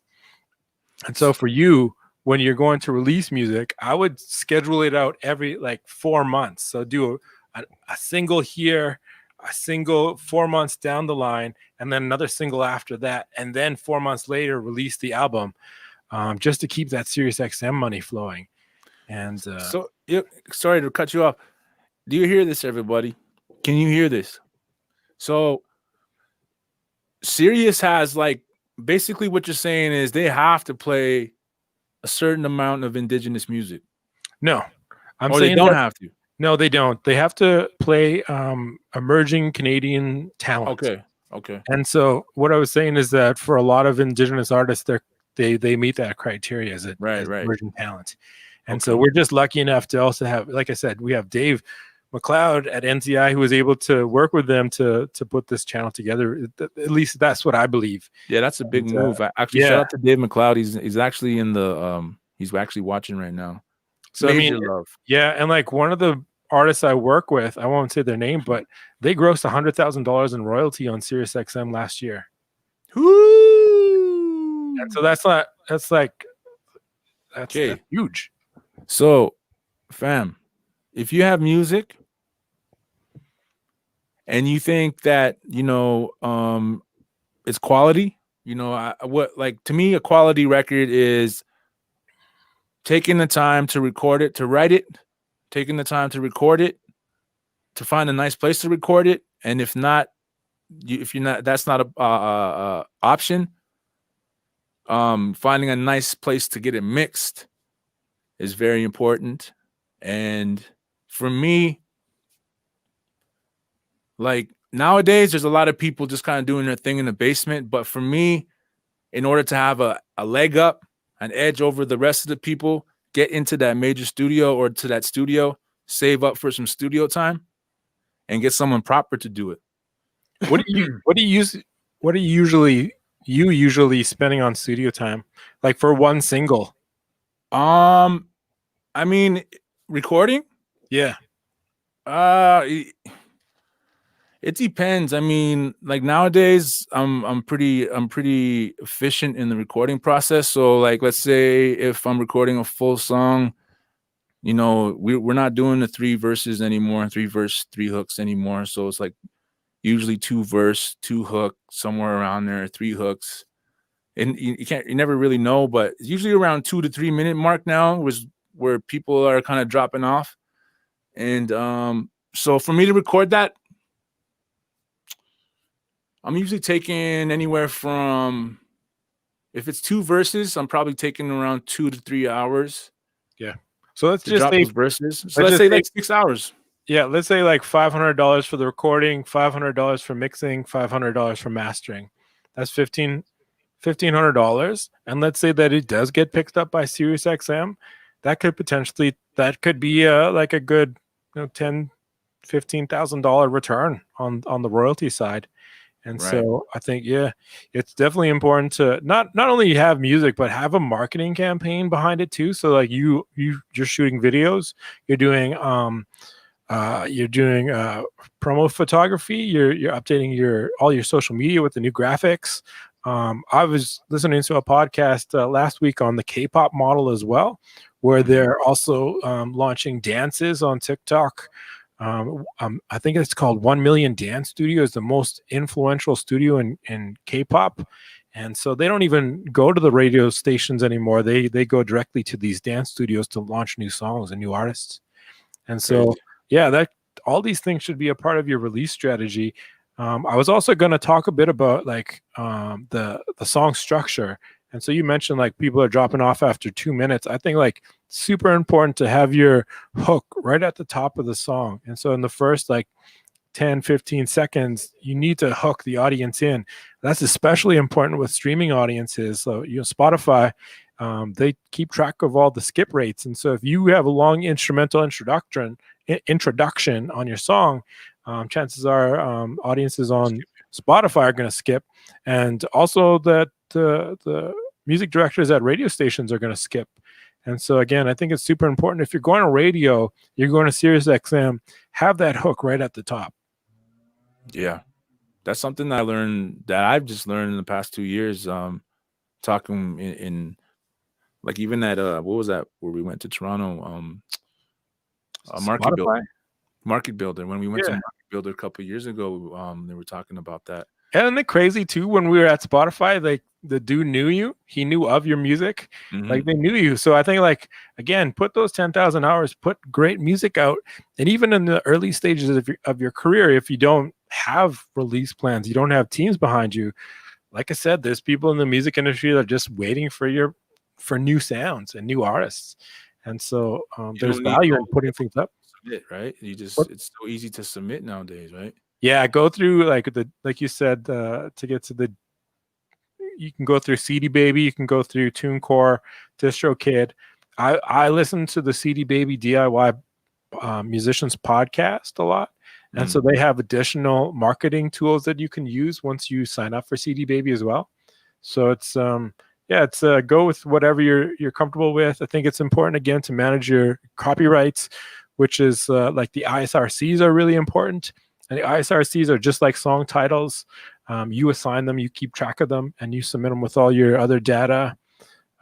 And so for you, when you're going to release music, I would schedule it out every like 4 months. So do a single here, a single 4 months down the line, and then another single after that, and then 4 months later release the album, just to keep that Sirius XM money flowing. And So, sorry to cut you off. Do you hear this, everybody? Can you hear this? So, Sirius has like basically what you're saying is they have to play a certain amount of indigenous music. no, I'm Or saying they don't that, have to. no, they don't. They have to play emerging Canadian talent. Okay. And so what I was saying is that for a lot of indigenous artists, they meet that criteria as Right. emerging talent. And so Okay. we're just lucky enough to also have, like I said, we have Dave McLeod at NCI who was able to work with them to put this channel together. At least that's what I believe. Yeah, that's a big And, move. Actually, yeah. shout out to Dave McLeod. He's actually in the he's actually watching right now. So Major I mean, love. yeah, and like one of the artists I work with, I won't say their name, but they grossed $100,000 in royalty on Sirius XM last year. Woo! And so that's huge. So, fam, if you have music and you think that it's quality, to me a quality record is taking the time to record it, to write it, taking the time to record it, to find a nice place to record it, and if you're not, that's not a option. Finding a nice place to get it mixed is very important. And for me, like nowadays, there's a lot of people just kind of doing their thing in the basement. But for me, in order to have a leg up, an edge over the rest of the people, get into that major studio or to that studio, save up for some studio time, and get someone proper to do it. What are you usually spending on studio time, like for one single? I mean, recording. Yeah. It depends. I mean, like nowadays, I'm pretty efficient in the recording process. So, like, let's say if I'm recording a full song, we're not doing the 3 verses anymore, 3 verse, 3 hooks anymore. So it's like usually 2 verse, 2 hook, somewhere around there, 3 hooks. And you never really know, but it's usually around 2 to 3 minute mark now was where people are kind of dropping off. And so for me to record that, I'm usually taking anywhere from, if it's 2 verses, I'm probably taking around 2 to 3 hours. Yeah. So let's just drop say those verses. So let's say like 6 hours. Yeah, let's say like $500 for the recording, $500 for mixing, $500 for mastering. That's $1,500. And let's say that it does get picked up by Sirius XM. That could be like a good $10,000-$15,000 return on the royalty side. And Right. So I think, yeah, it's definitely important to not only have music, but have a marketing campaign behind it too. So like you're shooting videos, you're doing promo photography, you're updating all your social media with the new graphics. I was listening to a podcast last week on the K-pop model as well, where they're also launching dances on TikTok. I think it's called 1 Million Dance Studio, is the most influential studio in K-pop. And so they don't even go to the radio stations anymore. They go directly to these dance studios to launch new songs and new artists. And so, Crazy. yeah, all these things should be a part of your release strategy. I was also going to talk a bit about like the song structure. And so you mentioned like people are dropping off after 2 minutes. I think like super important to have your hook right at the top of the song. And so in the first like 10, 15 seconds, you need to hook the audience in. That's especially important with streaming audiences. So, Spotify, they keep track of all the skip rates. And so if you have a long instrumental introduction on your song, chances are audiences on Spotify are going to skip. And also that the music directors at radio stations are going to skip. And so again, I think it's super important. If you're going to radio, you're going to Sirius XM, have that hook right at the top. Yeah, that's something I've just learned in the past 2 years. Talking in Like even at what was that where we went to Toronto? Market Builder. Spotify. Market Builder. When we went to Yeah. Market Builder a couple of years ago, they were talking about that. And isn't it crazy too? When we were at Spotify, like the dude knew you, he knew of your music, like they knew you. So I think, like, again, put those 10,000 hours, put great music out, and even in the early stages of your career, if you don't have release plans, you don't have teams behind you. Like I said, there's people in the music industry that are just waiting for new sounds and new artists, and so there's value in putting things up. Submit, right? It's so easy to submit nowadays, right? Yeah, go through like you said, to get to the, you can go through CD Baby, you can go through TuneCore, DistroKid. I listen to the CD Baby DIY musicians podcast a lot, and so they have additional marketing tools that you can use once you sign up for CD Baby as well. So it's go with whatever you're comfortable with. I think it's important, again, to manage your copyrights, which is like the ISRCs are really important. And the ISRCs are just like song titles. You assign them, you keep track of them, and you submit them with all your other data.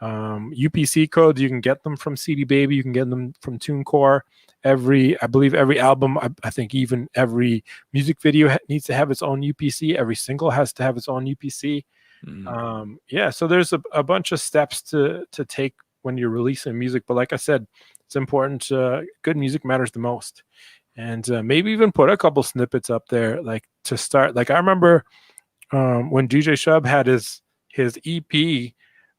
UPC codes, you can get them from CD Baby, you can get them from TuneCore. I believe every album, I think even every music video needs to have its own UPC. Every single has to have its own UPC. So there's a bunch of steps to take when you're releasing music. But like I said, it's important. Good music matters the most. And maybe even put a couple snippets up there, like to start. Like I remember when DJ Shub had his EP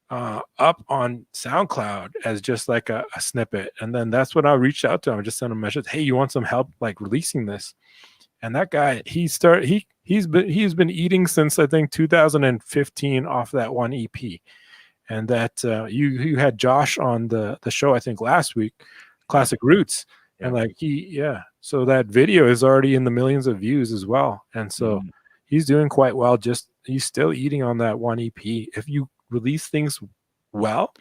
up on SoundCloud as just like a snippet, and then that's when I reached out to him. I just sent him a message, "Hey, you want some help like releasing this?" And that guy, he's been eating since I think 2015 off that one EP. And that you had Josh on the show I think last week, Classic Roots. And like so that video is already in the millions of views as well. And so he's doing quite well. Just he's still eating on that one EP. If you release things well,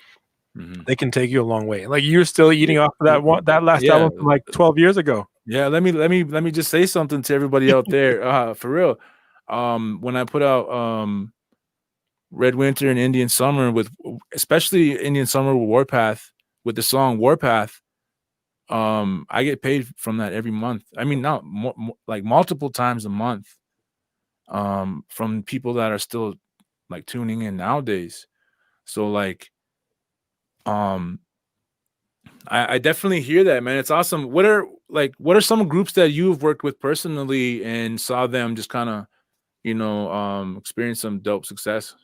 they can take you a long way. Like you're still eating off of that last album from like 12 years ago. Yeah, let me just say something to everybody out there. For real. When I put out Red Winter and Indian Summer, especially Indian Summer with Warpath, with the song Warpath, I get paid from that every month. I mean, not like multiple times a month, from people that are still like tuning in nowadays. So like, I definitely hear that, man. It's awesome. What are some groups that you've worked with personally and saw them just kind of, experience some dope success?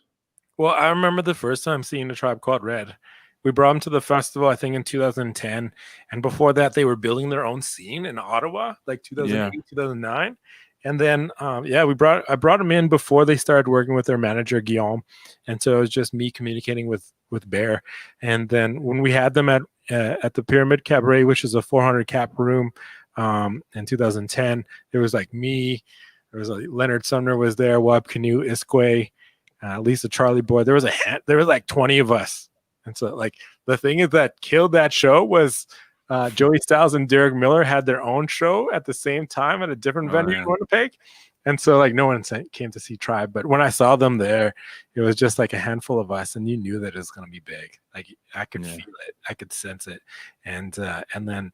Well, I remember the first time seeing A Tribe Called Red. We brought them to the festival, I think, in 2010. And before that, they were building their own scene in Ottawa, like 2008, 2009. And then, I brought them in before they started working with their manager, Guillaume. And so it was just me communicating with Bear. And then when we had them at the Pyramid Cabaret, which is a 400 cap room, in 2010, there was like me, there was like Leonard Sumner was there, Wab Canoe, Isque, Lisa Charlie Boy. There was like 20 of us. And so like the thing is that killed that show was Joey Styles and Derek Miller had their own show at the same time at a different venue in Winnipeg. And so like no one came to see Tribe. But when I saw them there, it was just like a handful of us, and you knew that it was going to be big. Like I could feel it. I could sense it. And then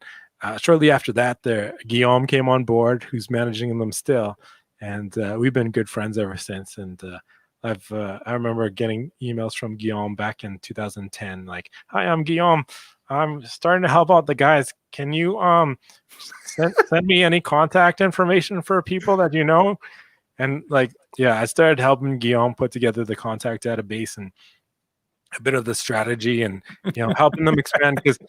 shortly after that, Guillaume came on board, who's managing them still. And we've been good friends ever since. And I remember getting emails from Guillaume back in 2010, like, "Hi, I'm Guillaume. I'm starting to help out the guys. Can you send me any contact information for people that you know?" And like, I started helping Guillaume put together the contact database and a bit of the strategy, and helping them expand, because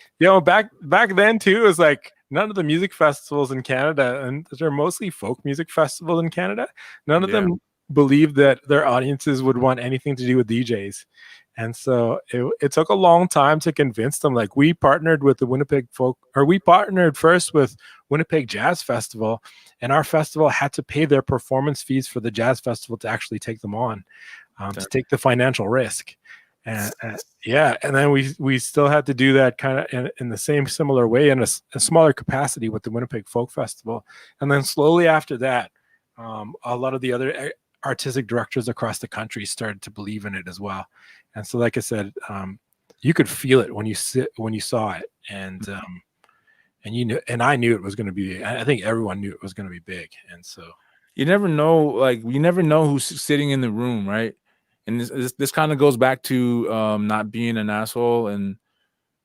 back then too, it was like none of the music festivals in Canada, and they're mostly folk music festivals in Canada, none of them believed that their audiences would want anything to do with DJs. And so it took a long time to convince them. Like we partnered with the we partnered first with Winnipeg Jazz Festival, and our festival had to pay their performance fees for the jazz festival to actually take them on, to take the financial risk. And and then we still had to do that kind of in the same similar way in a smaller capacity with the Winnipeg Folk Festival. And then slowly after that, a lot of the other artistic directors across the country started to believe in it as well. And so, like I said, you could feel it when you saw it, and you knew, and I knew it was going to be. I think everyone knew it was going to be big, and so You never know, like you never know who's sitting in the room, right? And this kind of goes back to not being an asshole, and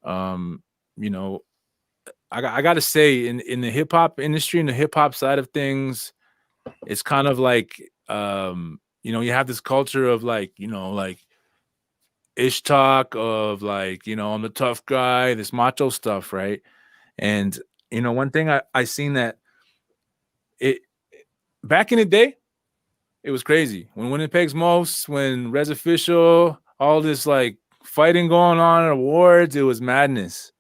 you know, I got to say, in the hip hop industry, in the hip hop side of things, it's kind of like you have this culture of like ish talk of like I'm the tough guy, this macho stuff, right? And one thing I seen that it back in the day, it was crazy when Winnipeg's Most, when Res Official, all this like fighting going on at awards, it was madness.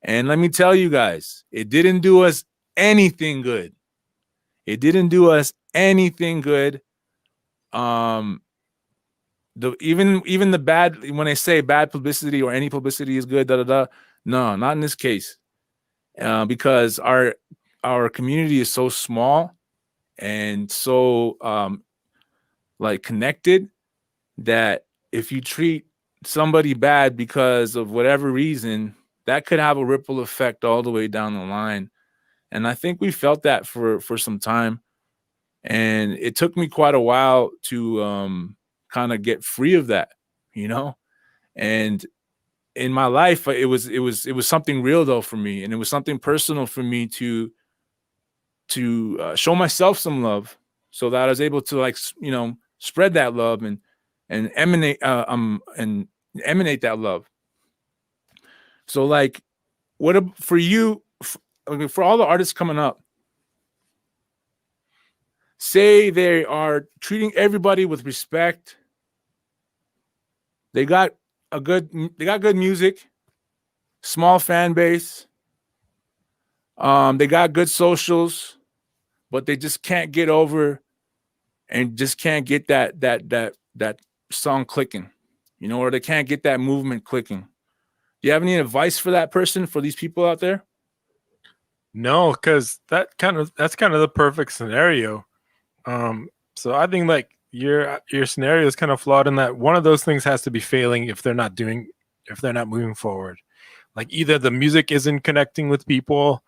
And let me tell you guys, it didn't do us anything good. It didn't do us anything good. Even the bad, when I say bad publicity or any publicity is good, no, not in this case, because our community is so small and so like connected that if you treat somebody bad because of whatever reason, that could have a ripple effect all the way down the line. And I think we felt that for some time, and it took me quite a while to kind of get free of that, and in my life it was something real though for me, and it was something personal for me to show myself some love, so that I was able to like spread that love and emanate that love. So like, for you, for all the artists coming up, say they are treating everybody with respect. They got good music, small fan base. They got good socials, but they just can't get over and just can't get that song clicking, or they can't get that movement clicking. Do you have any advice for that person, for these people out there? no, because that's kind of the perfect scenario. So I think like your scenario is kind of flawed in that one of those things has to be failing if they're not moving forward. Like either the music isn't connecting with people,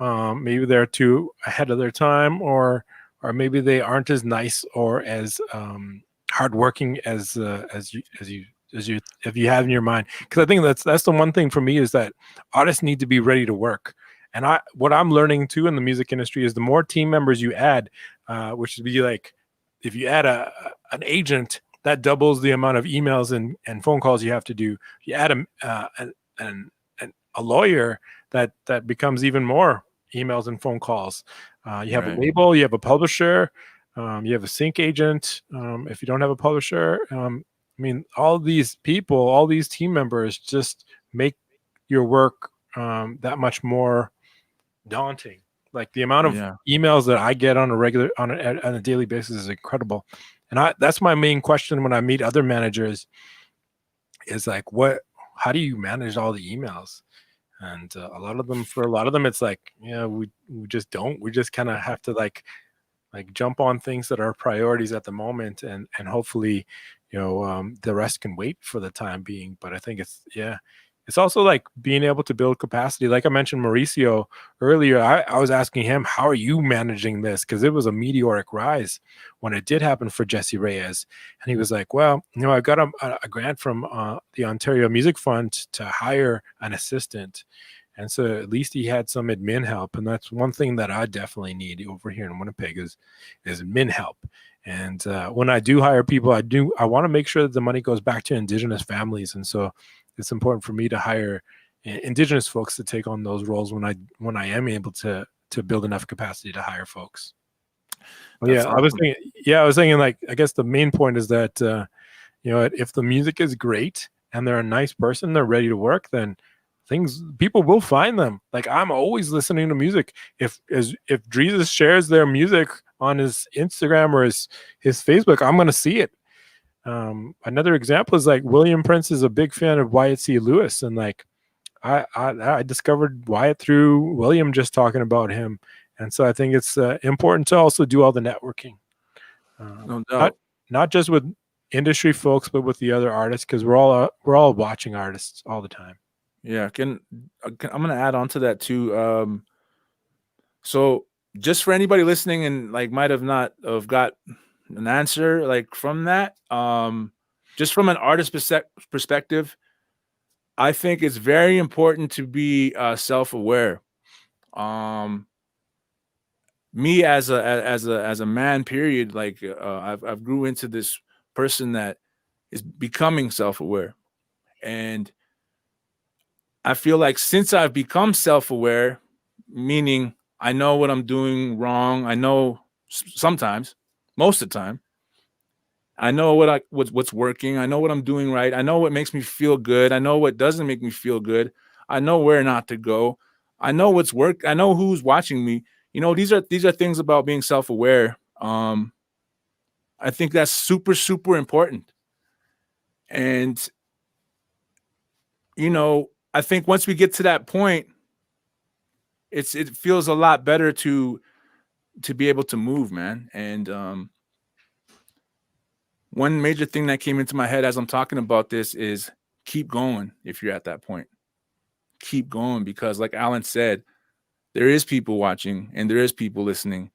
maybe they're too ahead of their time, or maybe they aren't as nice or as hardworking as you have in your mind. Because I think that's the one thing for me is that artists need to be ready to work. And what I'm learning too in the music industry is the more team members you add, which would be like if you add an agent, that doubles the amount of emails and phone calls you have to do. You add a lawyer, that becomes even more emails and phone calls. You have a label, you have a publisher, you have a sync agent. If you don't have a publisher, I mean, all these people, all these team members just make your work that much more daunting. Like the amount of emails that I get on a daily basis is incredible. And that's my main question when I meet other managers is like, how do you manage all the emails? And for a lot of them, it's like, we just don't. We just kind of have to like jump on things that are priorities at the moment, and hopefully, the rest can wait for the time being. But I think it's also like being able to build capacity. Like I mentioned Mauricio earlier, I was asking him, how are you managing this? Because it was a meteoric rise when it did happen for Jesse Reyes. And he was like, well, I got a grant from the Ontario Music Fund to hire an assistant. And so at least he had some admin help. And that's one thing that I definitely need over here in Winnipeg is admin help. And when I do hire people, I want to make sure that the money goes back to Indigenous families. And so it's important for me to hire Indigenous folks to take on those roles when I am able to build enough capacity to hire folks. Awesome. I was thinking like, I guess the main point is that, if the music is great and they're a nice person, they're ready to work, then people will find them. Like I'm always listening to music. If Drezus shares their music on his Instagram or his Facebook, I'm going to see it. Another example is like William Prince is a big fan of Wyatt C. Lewis, and like I discovered Wyatt through William just talking about him, and so I think it's important to also do all the networking, no doubt. not just with industry folks, but with the other artists, because we're all watching artists all the time. Yeah, I'm gonna add on to that too. So just for anybody listening and like might have not have got an answer like from that, just from an artist perspective, I think it's very important to be self-aware. Um, Me as a man, period, like I've grew into this person that is becoming self-aware, and I feel like since I've become self-aware, meaning I know what I'm doing wrong. I know sometimes, most of the time, I know what's working. I know what I'm doing right. I know what makes me feel good. I know what doesn't make me feel good. I know where not to go. I know what's work. I know who's watching me. These are things about being self-aware. I think that's super, super important. And I think once we get to that point, it feels a lot better to be able to move, man. And one major thing that came into my head as I'm talking about this is keep going. If you're at that point, keep going, because like Alan said, there is people watching and there is people listening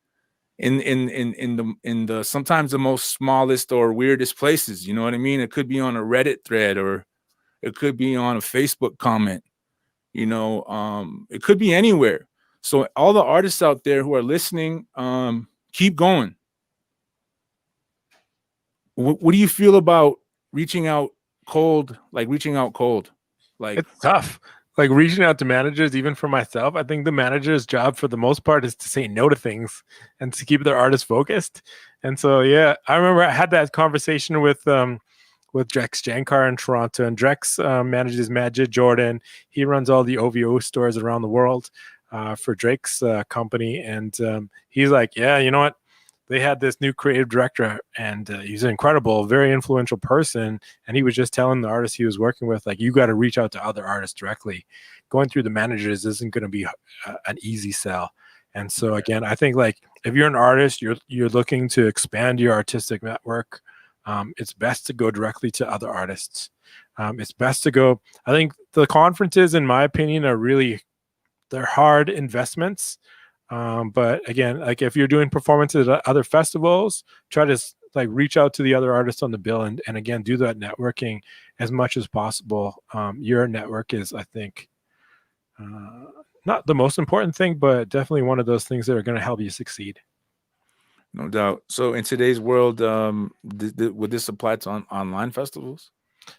in the sometimes the most smallest or weirdest places. You know what I mean? It could be on a Reddit thread, or it could be on a Facebook comment. It could be anywhere. So all the artists out there who are listening, keep going. What do you feel about reaching out cold? Like reaching out cold, like It's tough. Like reaching out to managers, even for myself, I think the manager's job for the most part is to say no to things and to keep their artists focused. And so, yeah, I remember I had that conversation with Drex Jankar in Toronto, and Drex manages Majid Jordan. He runs all the OVO stores around the world for Drake's company. And he's like, yeah, you know what? They had this new creative director, and he's an incredible, very influential person. And he was just telling the artists he was working with, like, you got to reach out to other artists directly. Going through the managers isn't going to be an easy sell. And so, again, I think like if you're an artist, you're looking to expand your artistic network. It's best to go directly to other artists. It's best to go. I think the conferences, in my opinion, they're hard investments. But again, like if you're doing performances at other festivals, try to like reach out to the other artists on the bill, and again, do that networking as much as possible. Your network is, I think, not the most important thing, but definitely one of those things that are going to help you succeed. No doubt. So in today's world, would this apply to online festivals?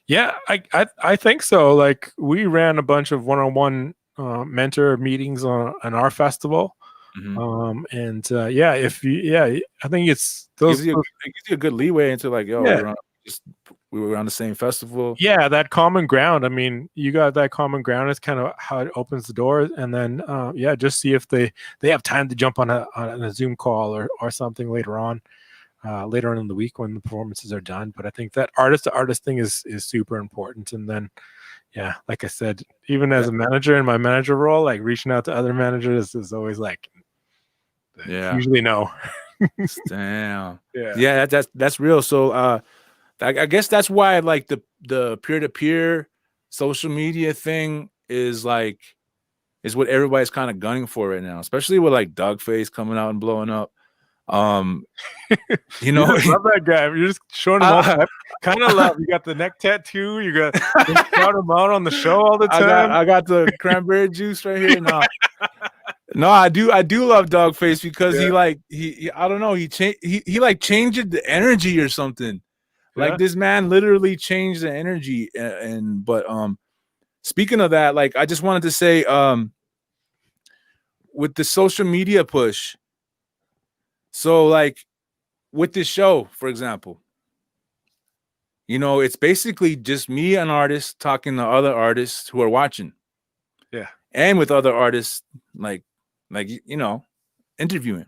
Yeah, I think so. Like we ran a bunch of one-on-one mentor meetings on our festival. Mm-hmm. I think it's those. It gives you a good leeway into like, yo, Yeah. we were on the same festival. Yeah, that common ground. I mean, you got that common ground. It's kind of how it opens the door, and then just see if they have time to jump on a Zoom call or something later on in the week when the performances are done. But I think that artist to artist thing is super important. And then, yeah, like I said, even as a manager in my manager role, like reaching out to other managers is always like, usually no. Damn. Yeah. Yeah, that's real. So I guess that's why like the peer-to-peer social media thing is what everybody's kind of gunning for right now, especially with like Dogface coming out and blowing up. You love that guy. You're just showing him all that kind of love. You got the neck tattoo. You got shout him out on the show all the time. I got the cranberry juice right here. No, I do love Dogface because he I don't know, he like changed the energy or something. Like this man literally changed the energy. But speaking of that, like I just wanted to say, with the social media push, so like with this show, for example, it's basically just me, an artist, talking to other artists who are watching. Yeah. And with other artists, like interviewing.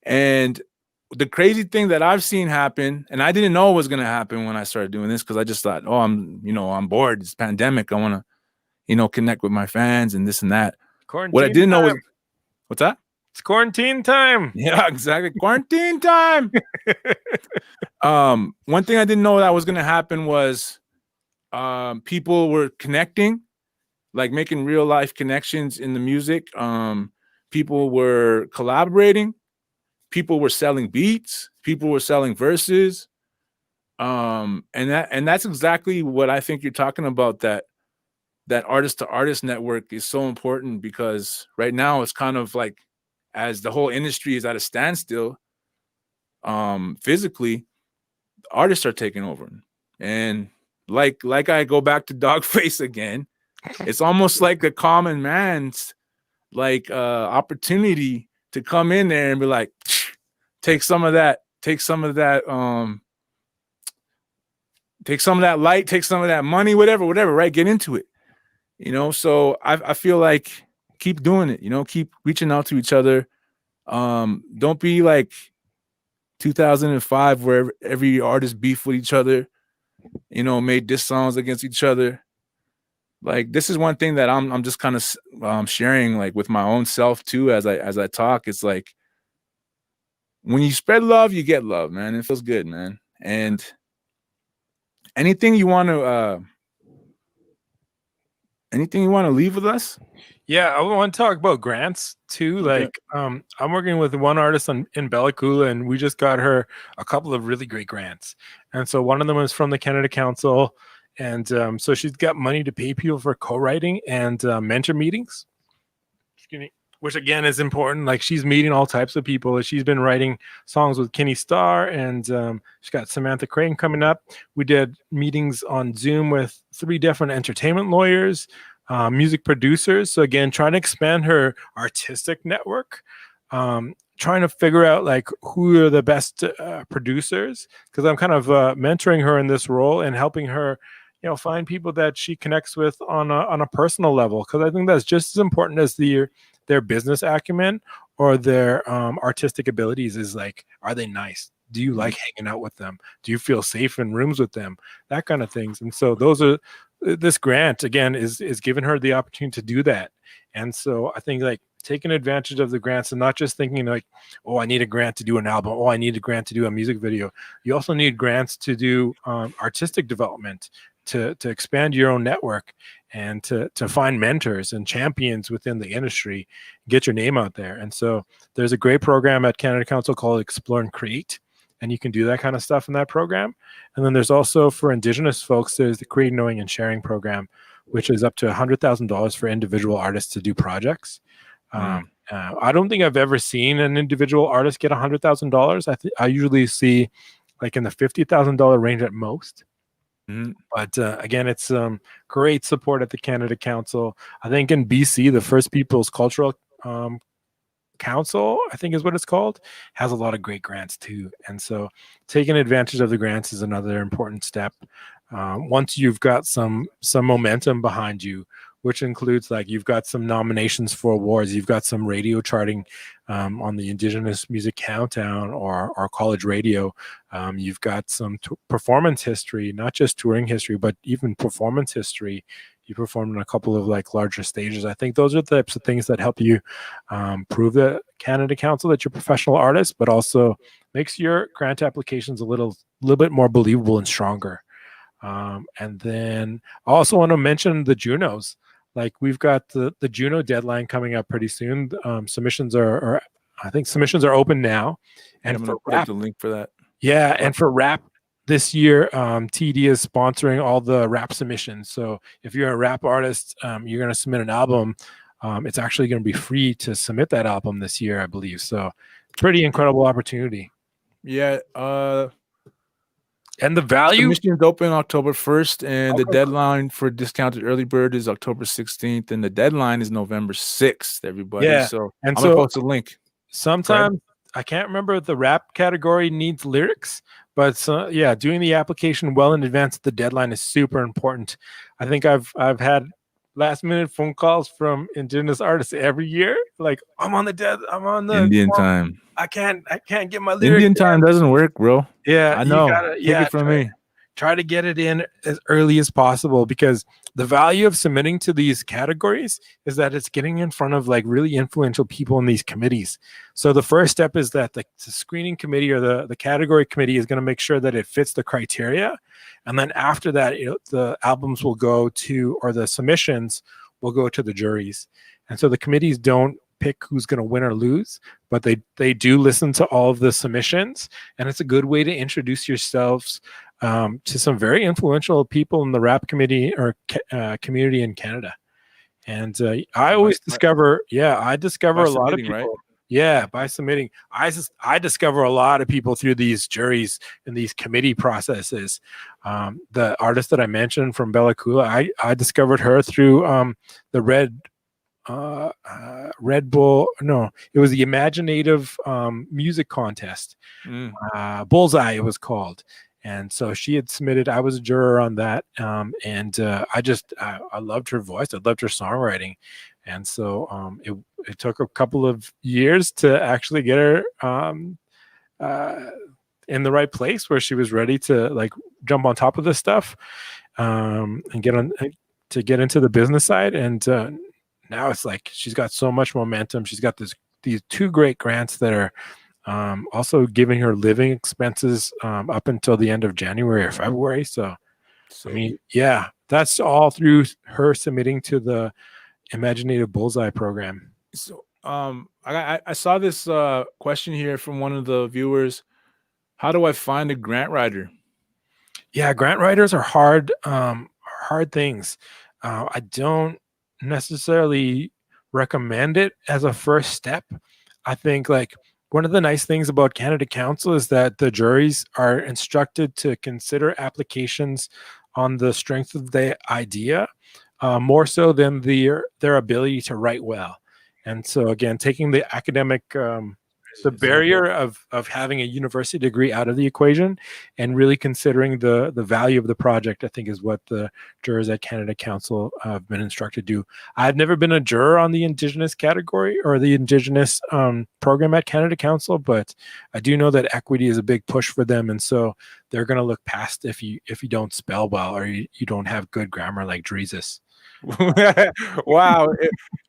And the crazy thing that I've seen happen, and I didn't know it was going to happen when I started doing this, because I just thought, I'm bored. It's pandemic. I want to, connect with my fans and this and that. Quarantine what I didn't know was, time. what's that? It's quarantine time. Yeah, exactly. Quarantine time. One thing I didn't know that was gonna happen was people were connecting, like making real life connections in the music. People were collaborating, people were selling beats, people were selling verses. And that's exactly what I think you're talking about, that artist to artist network is so important, because right now it's kind of like, as the whole industry is at a standstill, physically, artists are taking over. And like I go back to Dogface again, it's almost like a common man's like opportunity to come in there and be like, take some of that light, take some of that money, whatever, right? Get into it. So I feel like keep doing it, keep reaching out to each other. Don't be like 2005 where every artist beefed with each other, made diss songs against each other. Like, this is one thing that I'm just kind of sharing, like, with my own self too, as I talk. It's like, when you spread love, you get love, man. It feels good, man. And anything you want to leave with us? Yeah, I want to talk about grants too. Okay. Like, I'm working with one artist in Bella Coola, and we just got her a couple of really great grants. And so one of them is from the Canada Council, and so she's got money to pay people for co-writing and mentor meetings. Excuse me. Which again is important. Like, she's meeting all types of people. She's been writing songs with Kenny Starr, and she's got Samantha Crane coming up. We did meetings on Zoom with 3 different entertainment lawyers, music producers. So again, trying to expand her artistic network, trying to figure out like who are the best producers, because I'm kind of mentoring her in this role and helping her, find people that she connects with on a personal level, because I think that's just as important as their business acumen or their artistic abilities. Is like, are they nice? Do you like hanging out with them? Do you feel safe in rooms with them? That kind of things. And so this grant again is giving her the opportunity to do that. And so I think, like, taking advantage of the grants and not just thinking like, oh, I need a grant to do an album. Oh, I need a grant to do a music video. You also need grants to do artistic development, to expand your own network, and to find mentors and champions within the industry, get your name out there. And so there's a great program at Canada Council called Explore and Create, and you can do that kind of stuff in that program. And then there's also, for Indigenous folks, there's the Create, Knowing, and Sharing program, which is up to $100,000 for individual artists to do projects. I don't think I've ever seen an individual artist get $100,000. I usually see like in the $50,000 range at most. But again, it's great support at the Canada Council. I think in BC, the First Peoples Cultural Council, I think is what it's called, has a lot of great grants too. And so taking advantage of the grants is another important step. Once you've got some momentum behind you, which includes like you've got some nominations for awards, you've got some radio charting on the Indigenous Music Countdown or college radio, you've got some performance history, not just touring history, but even performance history. You performed in a couple of like larger stages. I think those are the types of things that help you prove the Canada Council that you're a professional artist, but also makes your grant applications a little bit more believable and stronger. And then I also want to mention the Junos. Like, we've got the Juno deadline coming up pretty soon. Submissions are open now. And I'm gonna put the link for that. Yeah, and for rap this year, TD is sponsoring all the rap submissions. So if you're a rap artist, you're going to submit an album. It's actually going to be free to submit that album this year, I believe. So pretty incredible opportunity. Yeah. And the value submissions open October 1st, and the deadline for discounted early bird is October 16th, and the deadline is November 6th, everybody. Yeah. So and I'm gonna post a link. Sometimes I can't remember if the rap category needs lyrics, but doing the application well in advance of the deadline is super important. I think I've had last minute phone calls from Indigenous artists every year. Like, I'm on the Indian time. I can't get my lyrics. Indian time doesn't work, bro. Yeah, I know. Take it from me. Try to get it in as early as possible, because the value of submitting to these categories is that it's getting in front of like really influential people in these committees. So the first step is that the screening committee or the category committee is going to make sure that it fits the criteria. And then after that, the albums will go to, or the submissions will go to the juries. And so the committees don't pick who's going to win or lose, but they do listen to all of the submissions. And it's a good way to introduce yourselves to some very influential people in the rap committee or community in Canada. And I always discover, I discover a lot of people. Right? Yeah, by submitting. I discover a lot of people through these juries and these committee processes. The artist that I mentioned from Bella Coola, I discovered her through the Red Bull. No, it was the Imaginative music contest. Bullseye, it was called. And so she had submitted. I was a juror on that, and I loved her voice. I loved her songwriting, and so it took a couple of years to actually get her in the right place where she was ready to like jump on top of this stuff and get into the business side. And now it's like she's got so much momentum. She's got these 2 great grants that are also giving her living expenses up until the end of January or February. So I mean, yeah, that's all through her submitting to the Imaginative Bullseye program. So I saw this question here from one of the viewers. How do I find a grant writer? Yeah, grant writers are hard things. I don't necessarily recommend it as a first step. I think like one of the nice things about Canada Council is that the juries are instructed to consider applications on the strength of the idea, more so than their ability to write well. And so again, taking the academic, the barrier of having a university degree out of the equation and really considering the value of the project, I think is what the jurors at Canada Council have been instructed to do. I've never been a juror on the Indigenous category or the Indigenous program at Canada Council, but I do know that equity is a big push for them. And so they're going to look past if you don't spell well or you don't have good grammar like Drezus. Wow.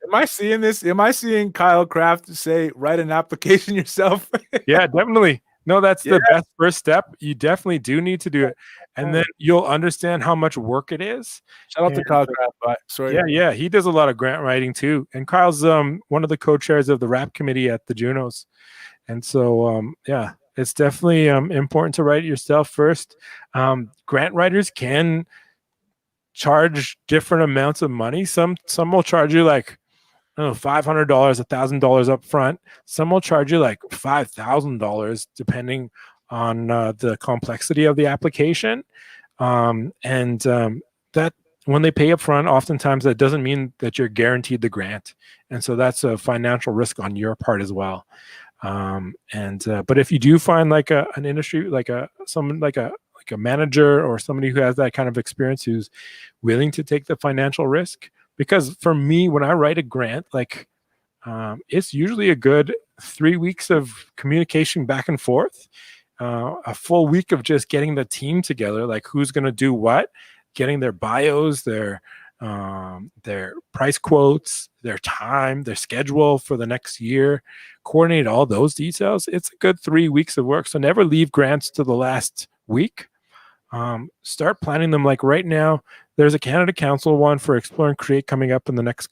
Am I seeing this? Am I seeing Kyle Kraft say write an application yourself? Yeah, definitely. No, that's the best first step. You definitely do need to do it. And then you'll understand how much work it is. Shout out to Kyle Kraft. Sorry. Yeah, he does a lot of grant writing too. And Kyle's one of the co-chairs of the rap committee at the Junos. And so it's definitely important to write it yourself first. Grant writers can charge different amounts of money. Some will charge you like $500, $1,000 up front. Some will charge you like $5,000 depending on the complexity of the application. That when they pay up front, oftentimes that doesn't mean that you're guaranteed the grant. And so that's a financial risk on your part as well. But if you do find like an industry, like someone like a manager or somebody who has that kind of experience who's willing to take the financial risk, because for me, when I write a grant, like it's usually a good 3 weeks of communication back and forth, a full week of just getting the team together, like who's going to do what, getting their bios, their price quotes, their time, their schedule for the next year, coordinate all those details. It's a good 3 weeks of work. So never leave grants to the last week. Start planning them. Like right now, there's a Canada Council one for Explore and Create coming up in the next,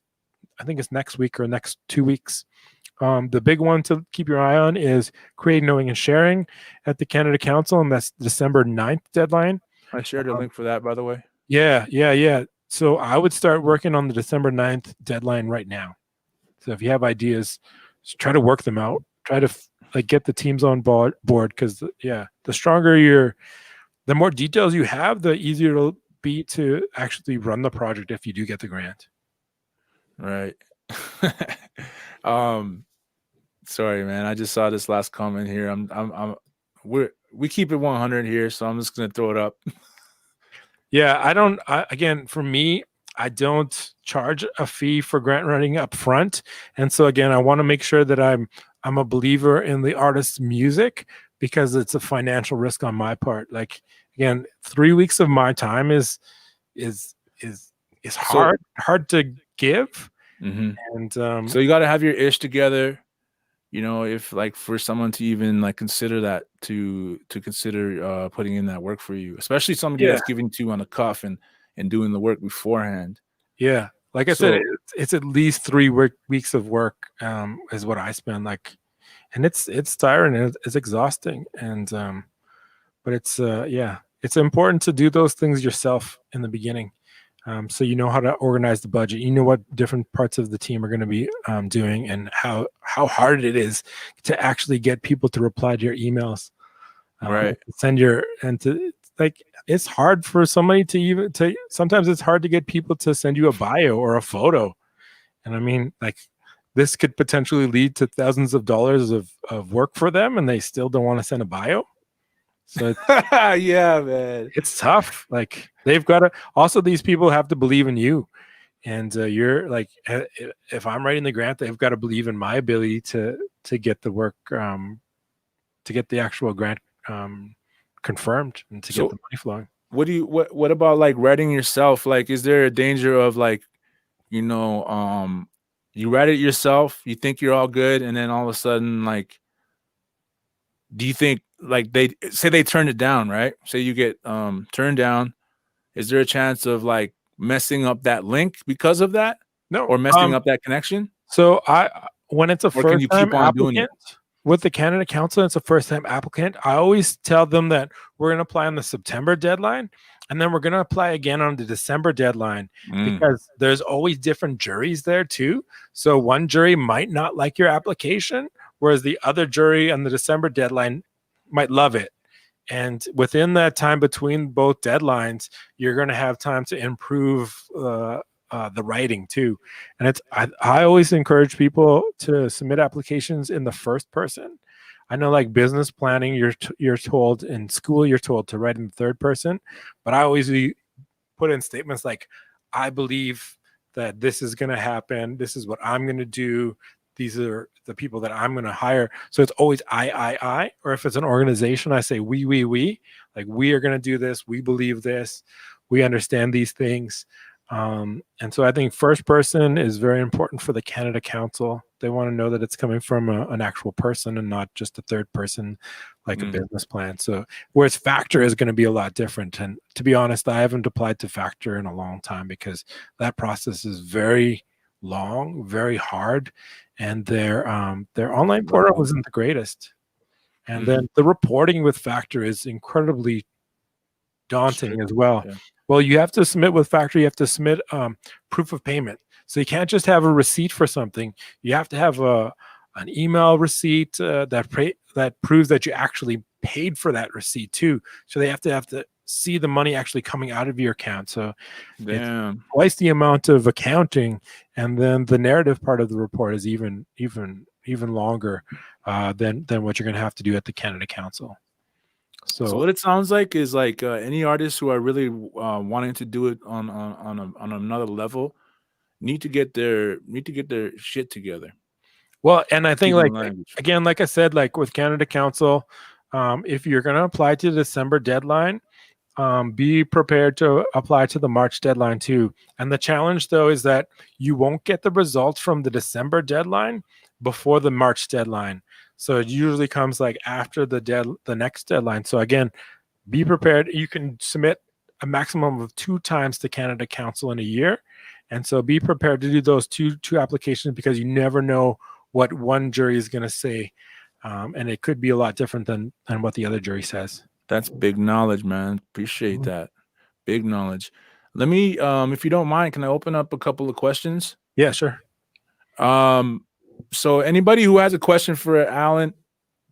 I think it's next week or next 2 weeks. The big one to keep your eye on is Create, Knowing, and Sharing at the Canada Council, and that's December 9th deadline. I shared a link for that, by the way. Yeah. So I would start working on the December 9th deadline right now. So if you have ideas, just try to work them out. Try to get the teams on board because the stronger the more details you have, the easier it'll be to actually run the project if you do get the grant. Right. Sorry, man. I just saw this last comment here. We keep it 100 here, so I'm just gonna throw it up. Yeah, again, for me, I don't charge a fee for grant writing up front. And so again, I want to make sure that I'm a believer in the artist's music because it's a financial risk on my part. Like again, 3 weeks of my time is is So, hard to give. mhm. And So you got to have your ish together. If like for someone to even like consider that to consider putting in that work for you, especially somebody yeah, that's giving to you on the cuff and doing the work beforehand. yeah. Like I said, So it's at least 3 weeks of work is what I spend. Like, and it's tiring and it's exhausting. And but it's yeah, it's important to do those things yourself in the beginning. So you know how to organize the budget. You know what different parts of the team are going to be doing, and how hard it is to actually get people to reply to your emails. right. Send your and to like it's hard for somebody to sometimes it's hard to get people to send you a bio or a photo. And I mean, like, this could potentially lead to thousands of dollars of work for them, and they still don't want to send a bio. So Yeah, man. it's tough. Like, they've got to also, these people have to believe in you. And you're like, if I'm writing the grant, they've got to believe in my ability to get the work, to get the actual grant confirmed and to get the So money flowing. what about like writing yourself? Like, is there a danger of like, you know, you write it yourself, you think you're all good, and then all of a sudden, like, do you think like they say they turn it down, right? Say you get turned down. Is there a chance of like messing up that link because of that, No, or messing up that connection, so when it's a or can first you time keep on doing it? applicant with the Canada Council, it's a first time applicant. I always tell them that we're going to apply on the September deadline, and then we're going to apply again on the December deadline, Mm, because there's always different juries there too. So one jury might not like your application, whereas the other jury on the December deadline might love it. And within that time between both deadlines, you're going to have time to improve the writing too. And I always encourage people to submit applications in the first person. I know, like, business planning, you're told in school, you're told to write in the third person, but I always put in statements like, I believe that this is going to happen. This is what I'm going to do. These are the people that I'm going to hire. So it's always I. Or if it's an organization, I say we. Like, we are going to do this. We believe this. We understand these things. And so I think first person is very important for the Canada Council. They want to know that it's coming from an actual person and not just a third person, like a mm, business plan. So whereas Factor is going to be a lot different. And to be honest, I haven't applied to Factor in a long time, because that process is very long, very hard, and their online portal isn't the greatest. And mhm. then the reporting with Factor is incredibly daunting Strict. as well. Yeah. Well, you have to submit with Factor, you have to submit proof of payment. So you can't just have a receipt for something. You have to have an email receipt that proves that you actually paid for that receipt too. So they have to see the money actually coming out of your account. So it's Damn. twice the amount of accounting, and then the narrative part of the report is even longer than what you're going to have to do at the Canada Council. So So what it sounds like is like any artists who are really wanting to do it on another level need to get their shit together. well, and I think, Speaking the like, language. again, like I said, like with Canada Council, if you're going to apply to the December deadline, be prepared to apply to the March deadline too. And the challenge, though, is that you won't get the results from the December deadline before the March deadline. So it usually comes like after the next deadline. So again, be prepared. You can submit a maximum of 2 times to Canada Council in a year, and so be prepared to do those two applications, because you never know what one jury is going to say, and it could be a lot different than what the other jury says. That's big knowledge, man. Appreciate Mhm. that. Big knowledge. Let me, if you don't mind, can I open up a couple of questions? Yeah, sure. So anybody who has a question for Alan,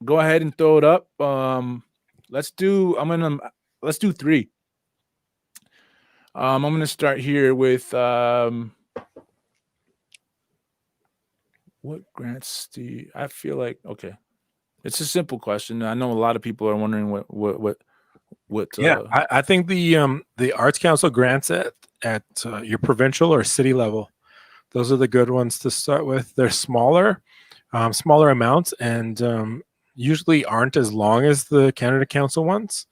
go ahead and throw it up. Let's do. Let's do 3. I'm gonna start here with what grants do you, I feel like okay. It's a simple question. I know a lot of people are wondering what Yeah, I think the Arts Council grants at your provincial or city level, those are the good ones to start with. They're smaller amounts, and usually aren't as long as the Canada Council ones.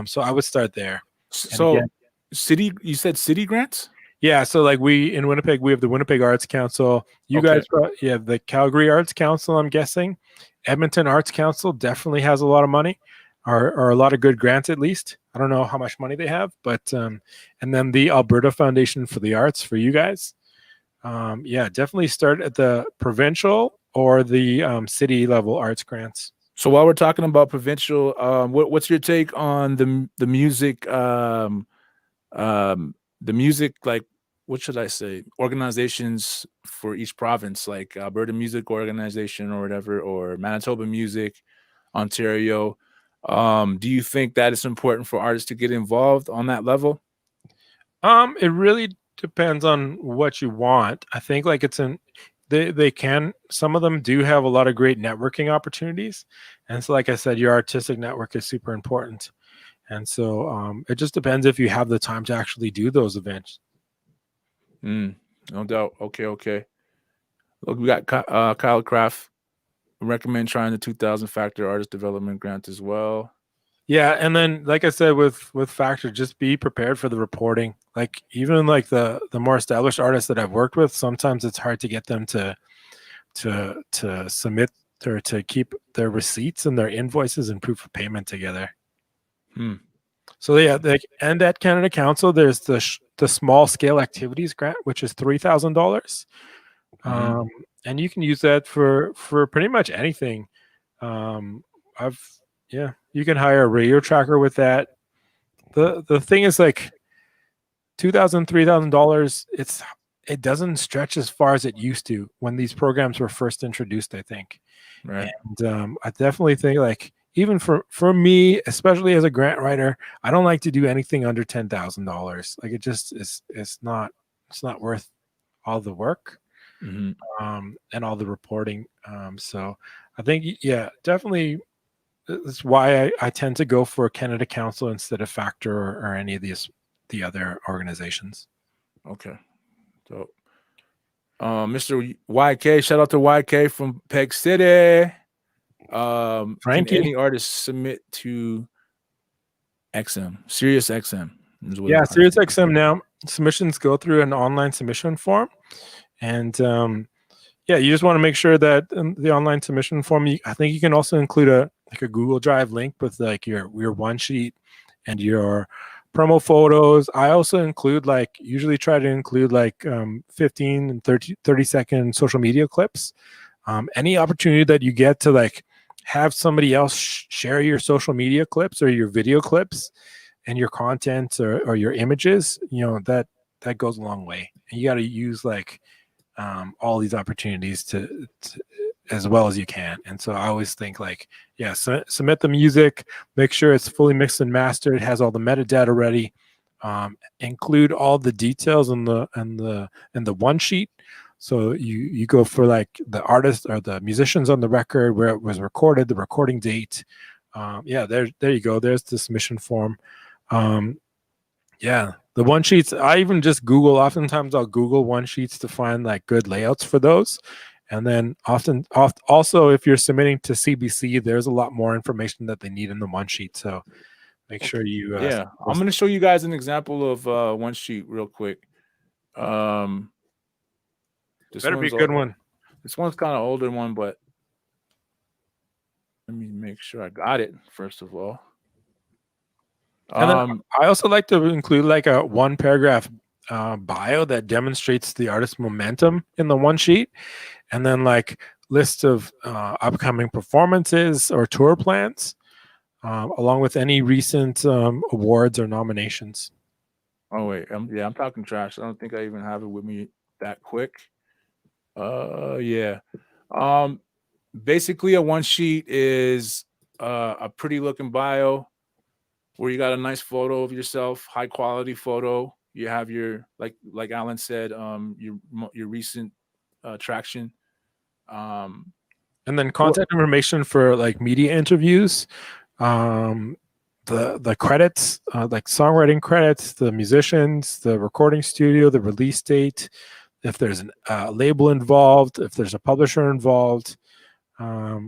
So I would start there. And so again, city. You said city grants. Yeah, so like we in Winnipeg, we have the Winnipeg Arts Council. You Okay. guys, you have the Calgary Arts Council. I'm guessing Edmonton Arts Council definitely has a lot of money, or a lot of good grants at least. I don't know how much money they have, but and then the Alberta Foundation for the Arts for you guys. Yeah, definitely start at the provincial or the city level arts grants. So while we're talking about provincial, what's your take on the music? The music, like, what should I say? Organizations for each province, like Alberta Music Organization or whatever, or Manitoba Music, Ontario. Do you think that it's important for artists to get involved on that level? It really depends on what you want. I think like they can, some of them do have a lot of great networking opportunities. And so like I said, your artistic network is super important. And so it just depends if you have the time to actually do those events. No doubt. Okay. Look, we got Kyle Kraft. Recommend trying the 2000 Factor Artist Development Grant as well. Yeah, and then like I said with Factor, just be prepared for the reporting. Like even like the more established artists that I've worked with, sometimes it's hard to get them to submit or to keep their receipts and their invoices and proof of payment together. So yeah, and at Canada Council, there's the small scale activities grant, which is $3,000, and you can use that for pretty much anything. You can hire a radio tracker with that. The thing is like $2,000, $3,000. It doesn't stretch as far as it used to when these programs were first introduced, I think. Right. And I definitely think like even for me, especially as a grant writer, I don't like to do anything under $10,000. Like it just it's not worth all the work and all the reporting. So I think definitely that's why I tend to go for Canada Council instead of Factor or any of the other organizations. Okay. So Mr. YK, shout out to YK from Peg City. Can any artist submit to XM, Sirius XM? Yeah, Sirius XM now submissions go through an online submission form, and you just want to make sure that the online submission form. I think you can also include a Google Drive link with like your one sheet and your promo photos. I also include usually try to include 15 and 30 second social media clips. Any opportunity that you get to have somebody else share your social media clips or your video clips and your content or your images, that goes a long way. And you got to use all these opportunities to as well as you can. And so I always think submit the music, make sure it's fully mixed and mastered, has all the metadata ready, include all the details in the one sheet. So you go for the artist or the musicians on the record, where it was recorded, the recording date. There you go. There's the submission form. The one sheets, I even just Google. Oftentimes I'll Google one sheets to find good layouts for those. And then also if you're submitting to CBC, there's a lot more information that they need in the one sheet. So make sure you. I'm going to show you guys an example of one sheet real quick. This better be a good one. This one's kind of older one, but let me make sure I got it first of all. And then I also like to include a one paragraph bio that demonstrates the artist's momentum in the one sheet, and then list of upcoming performances or tour plans, along with any recent awards or nominations. Oh wait, I'm talking trash. I don't think I even have it with me that quick. Basically a one sheet is a pretty looking bio where you got a nice photo of yourself, high quality photo. You have your like Alan said, your recent traction, and then contact information for media interviews, the credits, songwriting credits, the musicians, the recording studio, the release date, if there's a label involved, if there's a publisher involved, I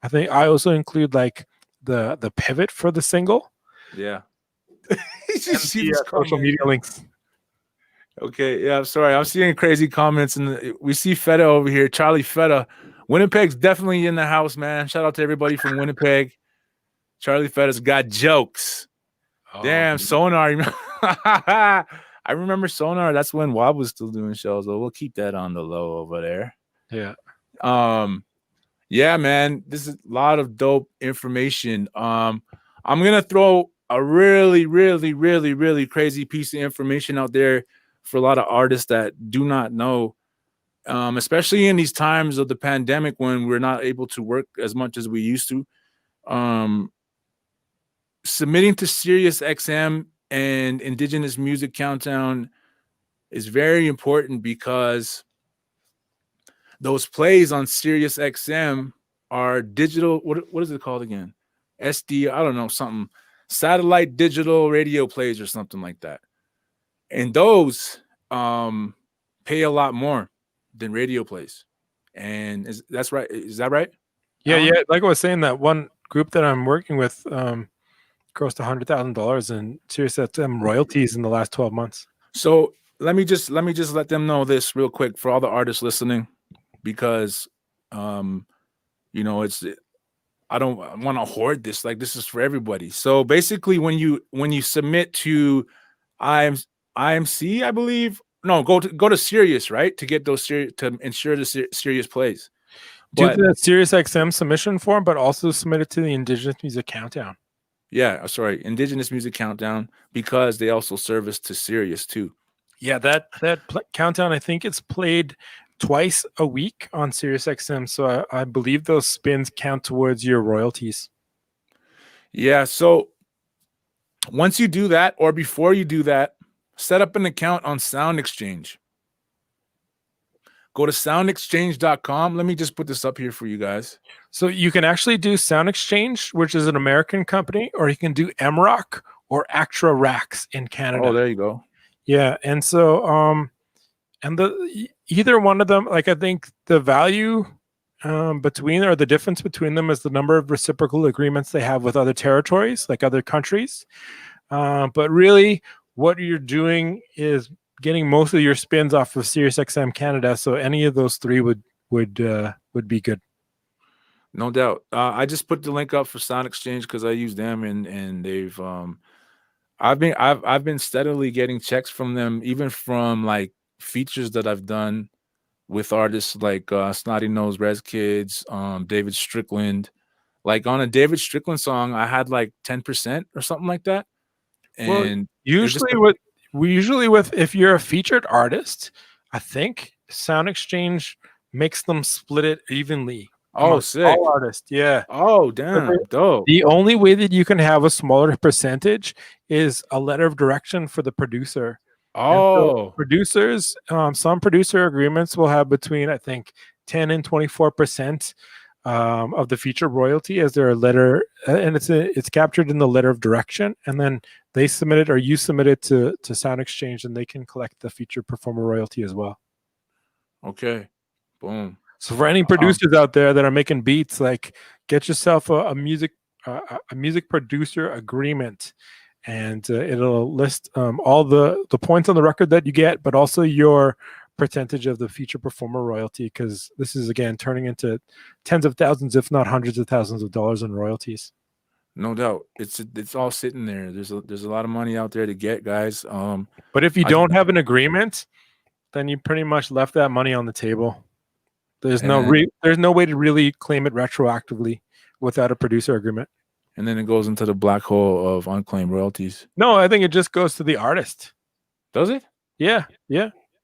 think I also include the pivot for the single. Yeah. see the this social comment. media links. Okay, yeah, I'm sorry. I'm seeing crazy comments, and we see Feta over here. Charlie Feta. Winnipeg's definitely in the house, man. Shout out to everybody from Winnipeg. Charlie Feta's got jokes. Damn, Sonar. I remember Sonar. That's when Wob was still doing shows. So we'll keep that on the low over there. Yeah. Yeah, man. This is a lot of dope information. I'm gonna throw a really, really, really, really crazy piece of information out there for a lot of artists that do not know. Especially in these times of the pandemic when we're not able to work as much as we used to. Submitting to SiriusXM and Indigenous Music Countdown is very important because those plays on SiriusXM are digital. What is it called again? SD, I don't know, something. Satellite digital radio plays or something like that. And those pay a lot more than radio plays. And that's right. Is that right? Yeah, Alan? Yeah. Like I was saying, that one group that I'm working with grossed $100,000 in SiriusXM royalties in the last 12 months. So let me just let them know this real quick for all the artists listening, because you know, I don't want to hoard this. Like, this is for everybody. So basically, when you submit to IMC, I believe. No, go to Sirius, right, to get those to ensure the Sirius plays. Do the SiriusXM submission form, but also submit it to the Indigenous Music Countdown. Yeah, sorry, Indigenous Music Countdown, because they also service to Sirius too. Yeah, that countdown, I think it's played twice a week on SiriusXM, so I believe those spins count towards your royalties. Yeah, so once you do that, or before you do that, set up an account on Sound Exchange. Go to soundexchange.com. Let me just put this up here for you guys. So you can actually do Sound Exchange, which is an American company, or you can do MROC or Actra Racks in Canada. Oh, there you go. Yeah, and so and either one of them, like, I think the value between, or the difference between them, is the number of reciprocal agreements they have with other territories, like other countries. But really, what you're doing is getting most of your spins off of SiriusXM Canada. So any of those three would be good. No doubt. I just put the link up for Sound Exchange because I use them, and they've I've been steadily getting checks from them, even from like features that I've done with artists like Snotty Nose Rez Kids, David Strickland. Like on a David Strickland song, I had like 10% or something like that. And well, usually with if you're a featured artist, I think Sound Exchange makes them split it evenly. Oh, sick. All artists, yeah. Oh, damn, dope. The only way that you can have a smaller percentage is a letter of direction for the producer. Oh, so producers, some producer agreements will have between, I think, 10 and 24% of the feature royalty as their letter, and it's captured in the letter of direction, and then they submit it, or you submit it to Sound Exchange, and they can collect the feature performer royalty as well. Okay, boom. So for any producers out there that are making beats, like, get yourself a music producer agreement, and it'll list all the points on the record that you get, but also your percentage of the feature performer royalty, because this is, again, turning into tens of thousands, if not hundreds of thousands of dollars in royalties. No doubt. It's all sitting there. There's a lot of money out there to get, guys. But if you don't have an agreement, then you pretty much left that money on the table. There's no way to really claim it retroactively without a producer agreement. And then it goes into the black hole of unclaimed royalties. No, I think it just goes to the artist. Does it? Yeah.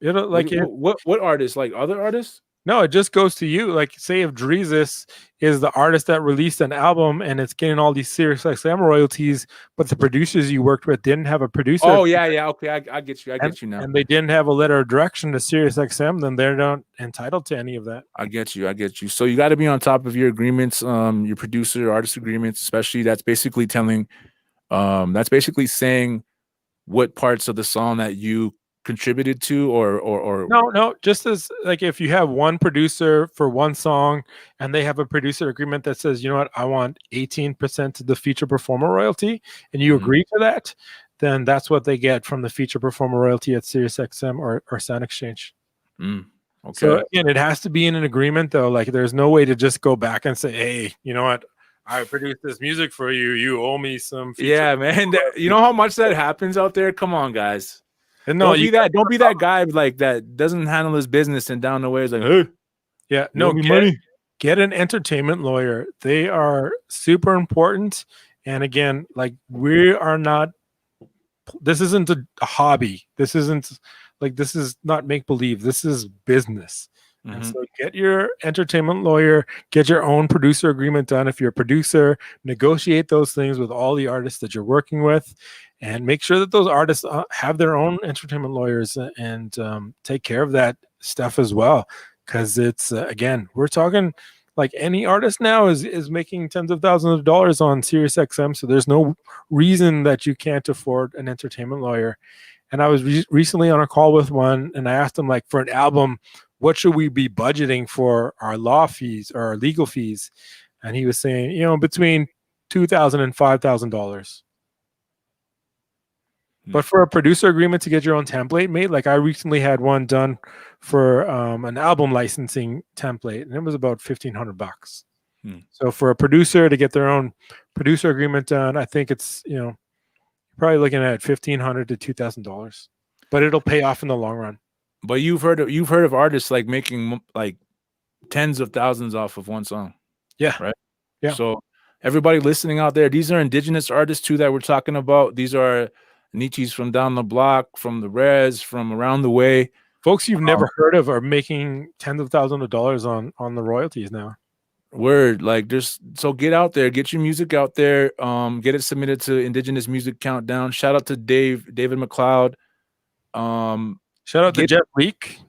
It'll like what artists? Like other artists? No, it just goes to you. Like, say if Drezus is the artist that released an album and it's getting all these SiriusXM royalties, but the producers you worked with didn't have a producer. Oh, yeah. Okay, I get you. I get you now. And they didn't have a letter of direction to SiriusXM, then they're not entitled to any of that. I get you. So you got to be on top of your agreements, your producer, artist agreements, especially. That's basically saying what parts of the song that you contributed to, or no, just as, like, if you have one producer for one song and they have a producer agreement that says, you know what, I want 18% of the feature performer royalty, and you agree to that, then that's what they get from the feature performer royalty at SiriusXM or Sound Exchange. Okay. So again, it has to be in an agreement though. Like there's no way to just go back and say, hey, you know what? I produced this music for you. You owe me some feature. Yeah, man. You know how much that happens out there? Come on, guys. And no, don't be that guy like that doesn't handle his business and down the way is like, hey, yeah, no, get an entertainment lawyer. They are super important. And again, like we are not, this isn't a hobby. This is not make believe. This is business. Mm-hmm. And so get your entertainment lawyer, get your own producer agreement done. If you're a producer, negotiate those things with all the artists that you're working with, and make sure that those artists have their own entertainment lawyers and take care of that stuff as well. Because it's, again, we're talking like any artist now is making tens of thousands of dollars on SiriusXM. So there's no reason that you can't afford an entertainment lawyer. And I was recently on a call with one, and I asked him, like, for an album, what should we be budgeting for our law fees or our legal fees? And he was saying, between $2,000 and $5,000. But for a producer agreement to get your own template made, like I recently had one done for an album licensing template, and it was about $1,500. So for a producer to get their own producer agreement done, I think it's probably looking at $1,500 to $2,000, but it'll pay off in the long run. But you've heard of artists like making like tens of thousands off of one song. Yeah. Right. Yeah. So everybody listening out there, these are indigenous artists too that we're talking about. These are Nietzsche's from down the block, from the Res, from around the way. Folks you've never heard of are making tens of thousands of dollars on the royalties now. Word, like so get out there, get your music out there, get it submitted to Indigenous Music Countdown. Shout out to David McLeod. Shout out to Jeff Leake,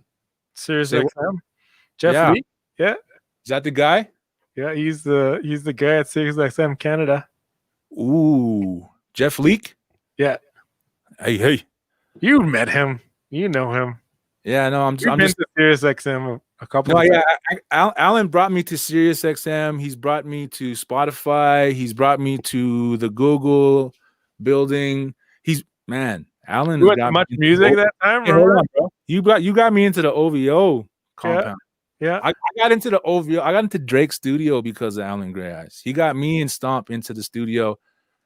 SiriusXM. Jeff Leake, yeah. Is that the guy? Yeah, he's the guy at SiriusXM Canada. Ooh, Jeff Leake. Yeah. Hey. You met him. You know him. Yeah, no, I'm just to SiriusXM a couple of times. Alan brought me to SiriusXM. He's brought me to Spotify. He's brought me to the Google building. Alan. You got much music that time, hey, hold on, bro. You got me into the OVO compound. Yeah. I got into the OVO. I got into Drake's studio because of Alan Greyeyes. He got me and Stomp into the studio.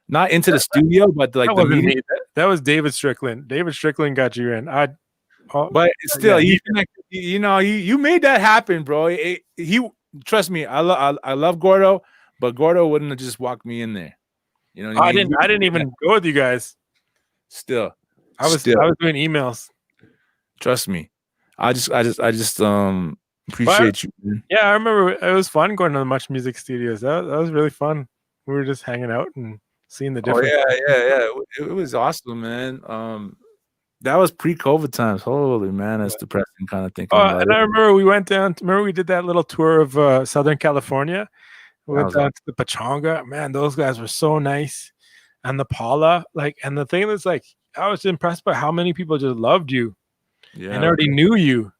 Not into the studio, but like the meeting. That was David Strickland. David Strickland got you in. But still, you made that happen, bro. He trust me. I love Gordo, but Gordo wouldn't have just walked me in there. You know what I mean? I didn't even go with you guys. Still, I was doing emails. Trust me. I just appreciate you, man. Yeah, I remember it was fun going to the Much Music Studios. That was really fun. We were just hanging out and seeing the different. Oh, yeah. It was awesome, man. That was pre-COVID times. Holy man, that's depressing kind of thinking about and it. I remember we went down. Remember we did that little tour of Southern California. We went down to the Pachanga. Man, those guys were so nice. And the Paula, and the thing that's I was impressed by how many people just loved you and already knew you.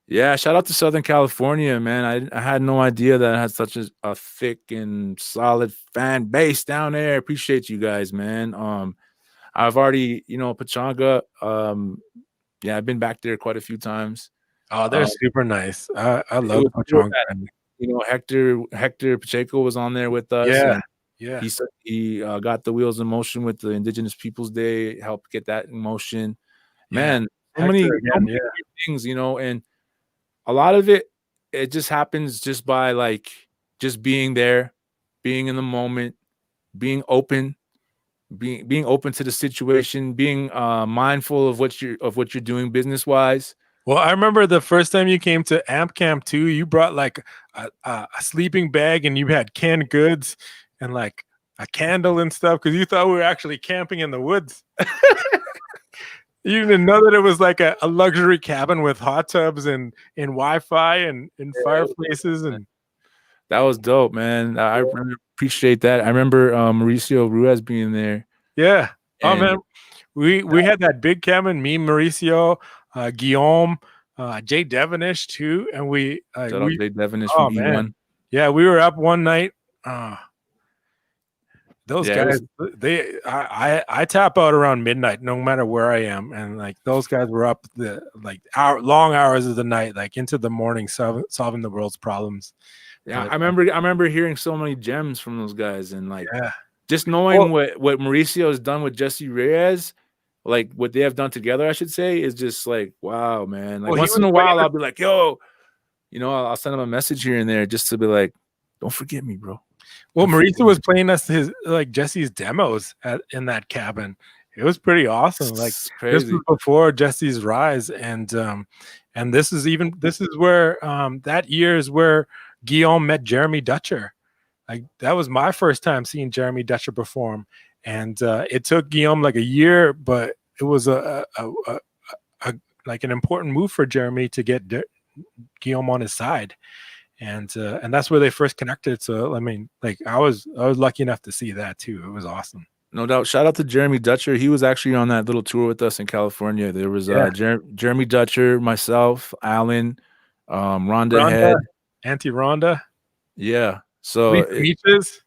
Yeah, shout out to Southern California, man. I had no idea that I had such a thick and solid fan base down there. Appreciate you guys, man. I've already, Pachanga. I've been back there quite a few times. Oh, they're super nice. I love Pachanga. Hector Pacheco was on there with us. Yeah. Yeah, he got the wheels in motion with the Indigenous Peoples Day, helped get that in motion. Man, so many things, and a lot of it just happens just by just being there, being in the moment, being open, being open to the situation, being mindful of what you're doing business wise. Well, I remember the first time you came to Amp Camp 2, you brought a sleeping bag and you had canned goods and a candle and stuff because you thought we were actually camping in the woods. You didn't know that it was a luxury cabin with hot tubs and Wi-Fi and fireplaces. And that was dope, man. I really appreciate that. I remember Mauricio Ruiz being there. Yeah. Oh, man. We had that big cabin, me, Mauricio, Guillaume, Jay Devonish too. And Jay Devonish from E1. Yeah, we were up one night. those Yeah, it guys, was I tap out around midnight, no matter where I am, and like those guys were up the long hours of the night, like into the morning, solving the world's problems. yeah. But I remember hearing so many gems from those guys, and like yeah, just knowing well, what Mauricio has done with Jesse Reyes, like what they have done together, I should say, is just like wow, man. Like well, he once was in a playing. while, I'll be like, yo, I'll send him a message here and there just to be like, don't forget me, bro. Well, Don't forget Mauricio was me. playing us his Jesse's demos in that cabin. It was pretty awesome. Like It's this was crazy. before Jesse's rise, and this is where that year is where Guillaume met Jeremy Dutcher. Like that was my first time seeing Jeremy Dutcher perform, and it took Guillaume like a year, but it was a like an important move for Jeremy to get Guillaume on his side. And that's where they first connected. So I mean, like I was lucky enough to see that too. It was awesome. No doubt. Shout out to Jeremy Dutcher. He was actually on that little tour with us in California. There was Yeah, Jeremy Dutcher, myself, Alan, Rhonda Rhonda, Head. Auntie Rhonda, Yeah. So Lisa Meaches.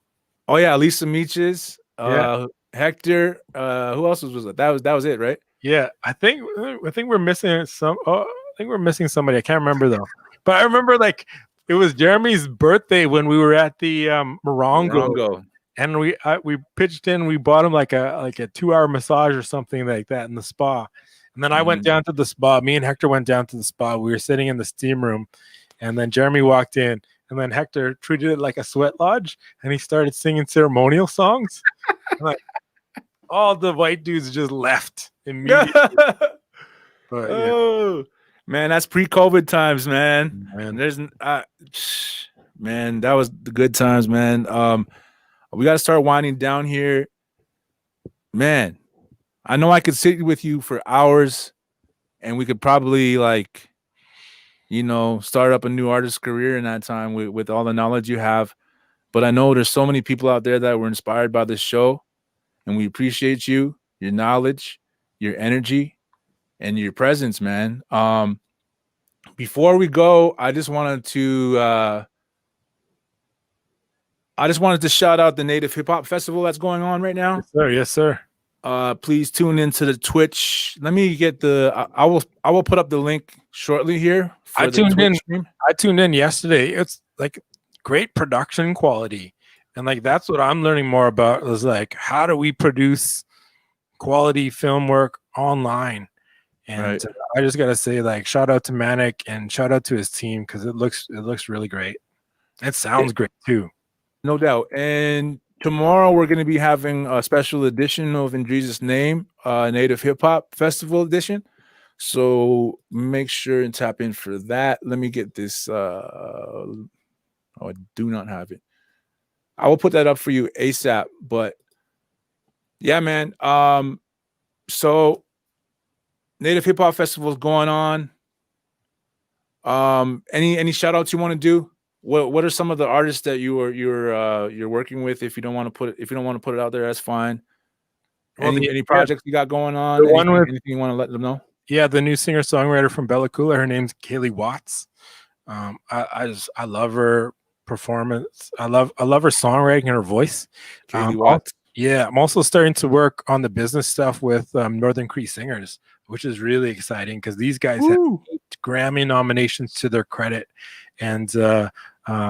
oh yeah, Lisa Meaches, Yeah, Hector. Who else was it? That was it, right? yeah. I think we're missing some. Oh, I think we're missing somebody. I can't remember though. But I remember like it was Jeremy's birthday when we were at the Morongo. Morongo. And we pitched in. We bought him like a 2-hour massage or something like that in the spa. And then I went down to the spa. Me and Hector went down to the spa. We were sitting in the steam room, and then Jeremy walked in. And then Hector treated it like a sweat lodge, and he started singing ceremonial songs. Like all the white dudes just left immediately. But, yeah. Oh man, that's pre-COVID times, man. Man. There's man, that was the good times, man. We got to start winding down here. Man, I know I could sit with you for hours and we could probably like, start up a new artist career in that time with all the knowledge you have. But I know there's so many people out there that were inspired by this show, and we appreciate you, your knowledge, your energy, and your presence, man. Before we go, I just wanted to shout out the Native Hip Hop Festival that's going on right now. Yes, sir. Yes, sir. Please tune into the Twitch. Let me get I will put up the link shortly here. I tuned in yesterday. It's like great production quality. And like that's what I'm learning more about is like how do we produce quality film work online? And right. I just gotta say, like, shout out to Manic and shout out to his team because it looks really great. It sounds great too. No doubt. And tomorrow we're going to be having a special edition of In Jesus' Name, Native Hip Hop Festival edition. So make sure and tap in for that. Let me get this. I do not have it. I will put that up for you ASAP. But yeah, man. So Native Hip Hop Festival is going on. Any shout outs you want to do? What are some of the artists that you're working with? If you don't want to put it out there, that's fine. Any projects you got going on? Anything you want to let them know? Yeah, the new singer-songwriter from Bella Coola. Her name's Kaylee Watts. I love her performance. I love her songwriting and her voice. Kaylee Watts. Yeah, I'm also starting to work on the business stuff with Northern Cree Singers, which is really exciting because these guys have 8 Grammy nominations to their credit. And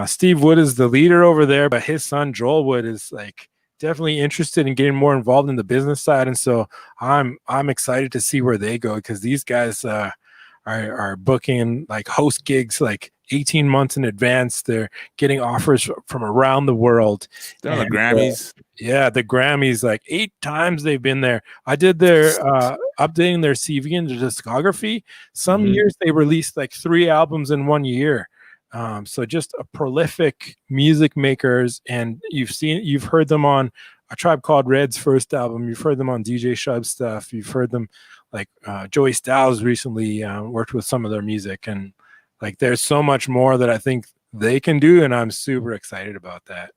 Steve Wood is the leader over there, but his son Joel Wood is like definitely interested in getting more involved in the business side. And so I'm excited to see where they go because these guys are booking like host gigs like 18 months in advance. They're getting offers from around the world. They're on the Grammys. Yeah, the Grammys, like 8 times they've been there. I did their updating their CV and their discography. Some years they released like 3 albums in 1 year. So just a prolific music makers, and you've heard them on A Tribe Called Red's first album. You've heard them on DJ Shub's stuff. You've heard them like Joey Styles recently worked with some of their music, and like there's so much more that I think they can do, and I'm super excited about that.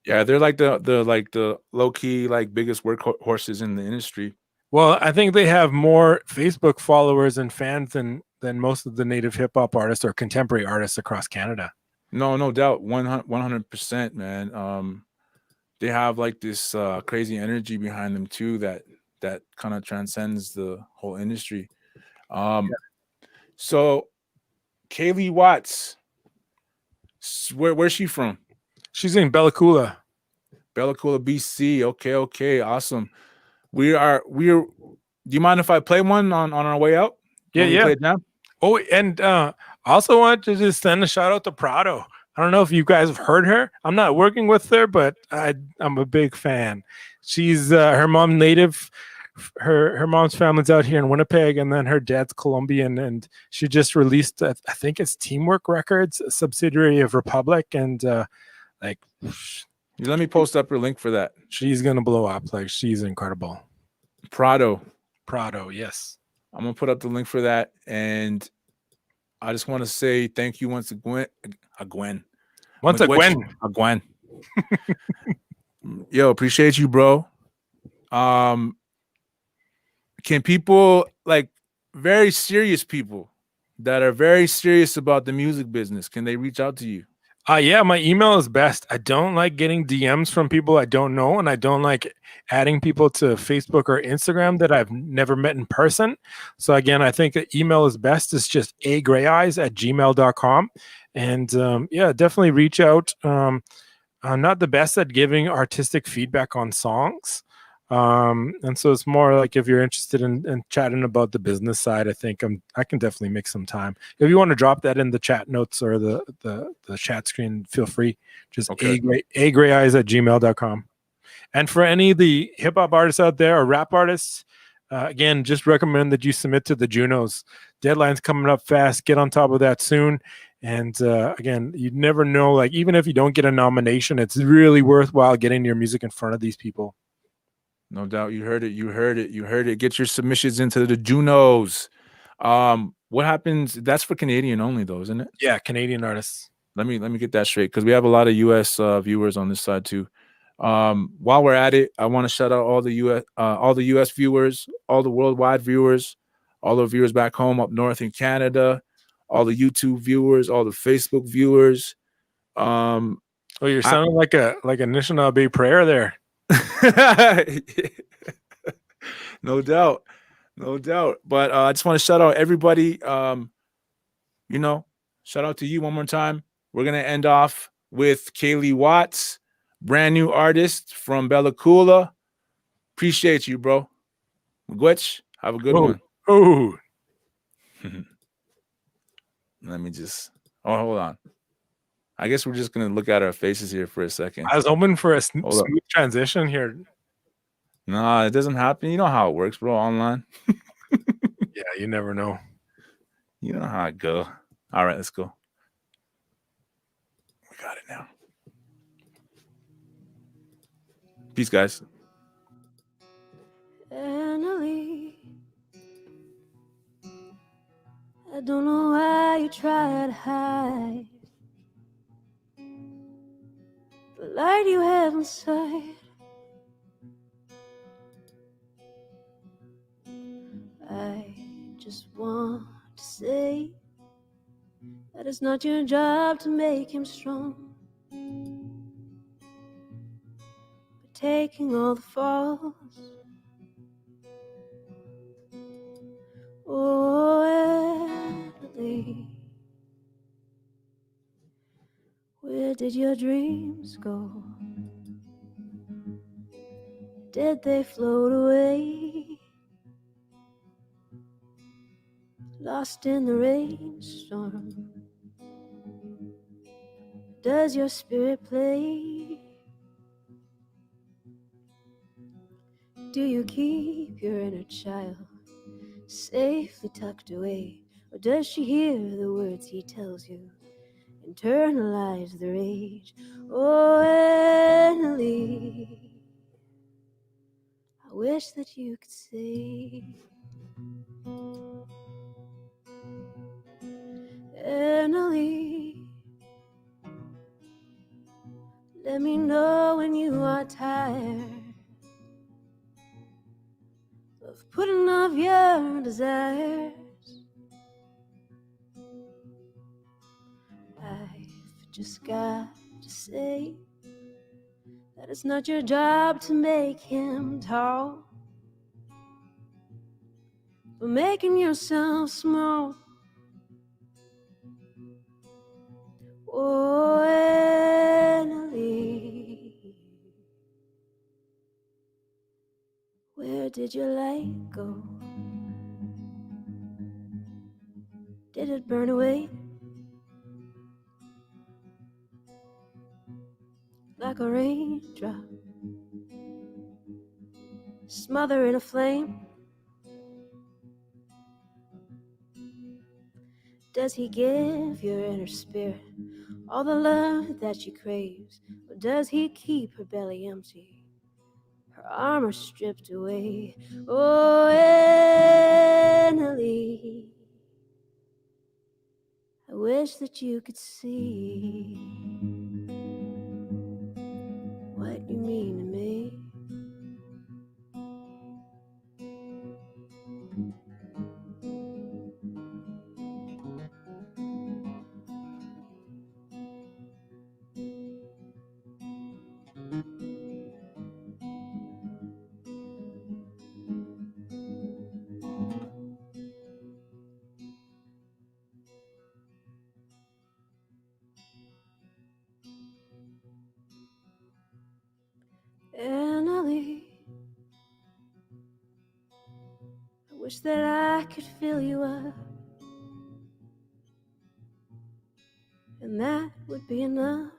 Yeah, they're like the low key like biggest workhorses in the industry. Well, I think they have more Facebook followers and fans than most of the native hip hop artists or contemporary artists across Canada. No doubt, 100%, man. they have like this crazy energy behind them too that kind of transcends the whole industry. Um, so Kaylee Watts, where's she from? She's in Bella Coola. Bella Coola, BC. Okay, okay, awesome. We're. Do you mind if I play one on our way out? Yeah, Want me to yeah. play it now? Oh, and I also wanted to just send a shout out to Prado. I don't know if you guys have heard her. I'm not working with her, but I'm a big fan. She's her mom native. Her mom's family's out here in Winnipeg, and then her dad's Colombian. And she just released, I think it's Teamwork Records, a subsidiary of Republic, and like Let me post up her link for that. she's gonna blow up. Like she's incredible. Prado. Yes. I'm gonna put up the link for that, and I just want to say thank you once again. Gwen. Yo, appreciate you, bro. Can people, like very serious people that are very serious about the music business, can they reach out to you? Yeah, my email is best. I don't like getting DMs from people I don't know, and I don't like adding people to Facebook or Instagram that I've never met in person. So again, I think that email is best. It's just agreyeyes@gmail.com. And yeah, definitely reach out. I'm not the best at giving artistic feedback on songs. And so it's more like if you're interested in chatting about the business side, I think I can definitely make some time. If you want to drop that in the chat notes or the chat screen, feel free. Just Okay. agreyeyes@gmail.com. And for any of the hip hop artists out there or rap artists, again, just recommend that you submit to the Junos. Deadline's coming up fast. Get on top of that soon. And again, you never know, like even if you don't get a nomination, it's really worthwhile getting your music in front of these people. No doubt. You heard it. Get your submissions into the Junos. What happens? That's for Canadian only though, isn't it? Yeah, Canadian artists. Let me get that straight, because we have a lot of US viewers on this side too. While we're at it, I want to shout out all the US viewers, all the worldwide viewers, all the viewers back home up north in Canada, all the YouTube viewers, all the Facebook viewers. Oh, you're sounding like a Anishinaabe prayer there. No doubt. But I just want to shout out everybody. Shout out to you one more time. We're gonna end off with Kaylee Watts, brand new artist from Bella Coola. Appreciate you, bro. Gwitch, have a good one. Oh. Let me just. Oh, hold on. I guess we're just gonna look at our faces here for a second. I was hoping for a smooth transition here. Nah, it doesn't happen. You know how it works, bro. Online. Yeah, you never know. You know how it go. All right, let's go. We got it now. Peace, guys. Annalie, I don't know why you try to hide the light you have inside. I just want to say that it's not your job to make him strong, but taking all the falls. Oh, Annalie, where did your dreams go? Did they float away, lost in the rainstorm? Does your spirit play? Do you keep your inner child safely tucked away? Or does she hear the words he tells you, internalize the rage? Oh, Annalie, I wish that you could say, Annalie, let me know when you are tired of putting off your desires. I've just got to say that it's not your job to make him tall, but making yourself small. Oh, Annalie, where did your light go? Did it burn away like a raindrop smothered in a flame? Does he give your inner spirit all the love that she craves, or does he keep her belly empty, her armor stripped away? Oh, Annalie, I wish that you could see what you mean to me. Annalie, I wish that I could fill you up, and that would be enough.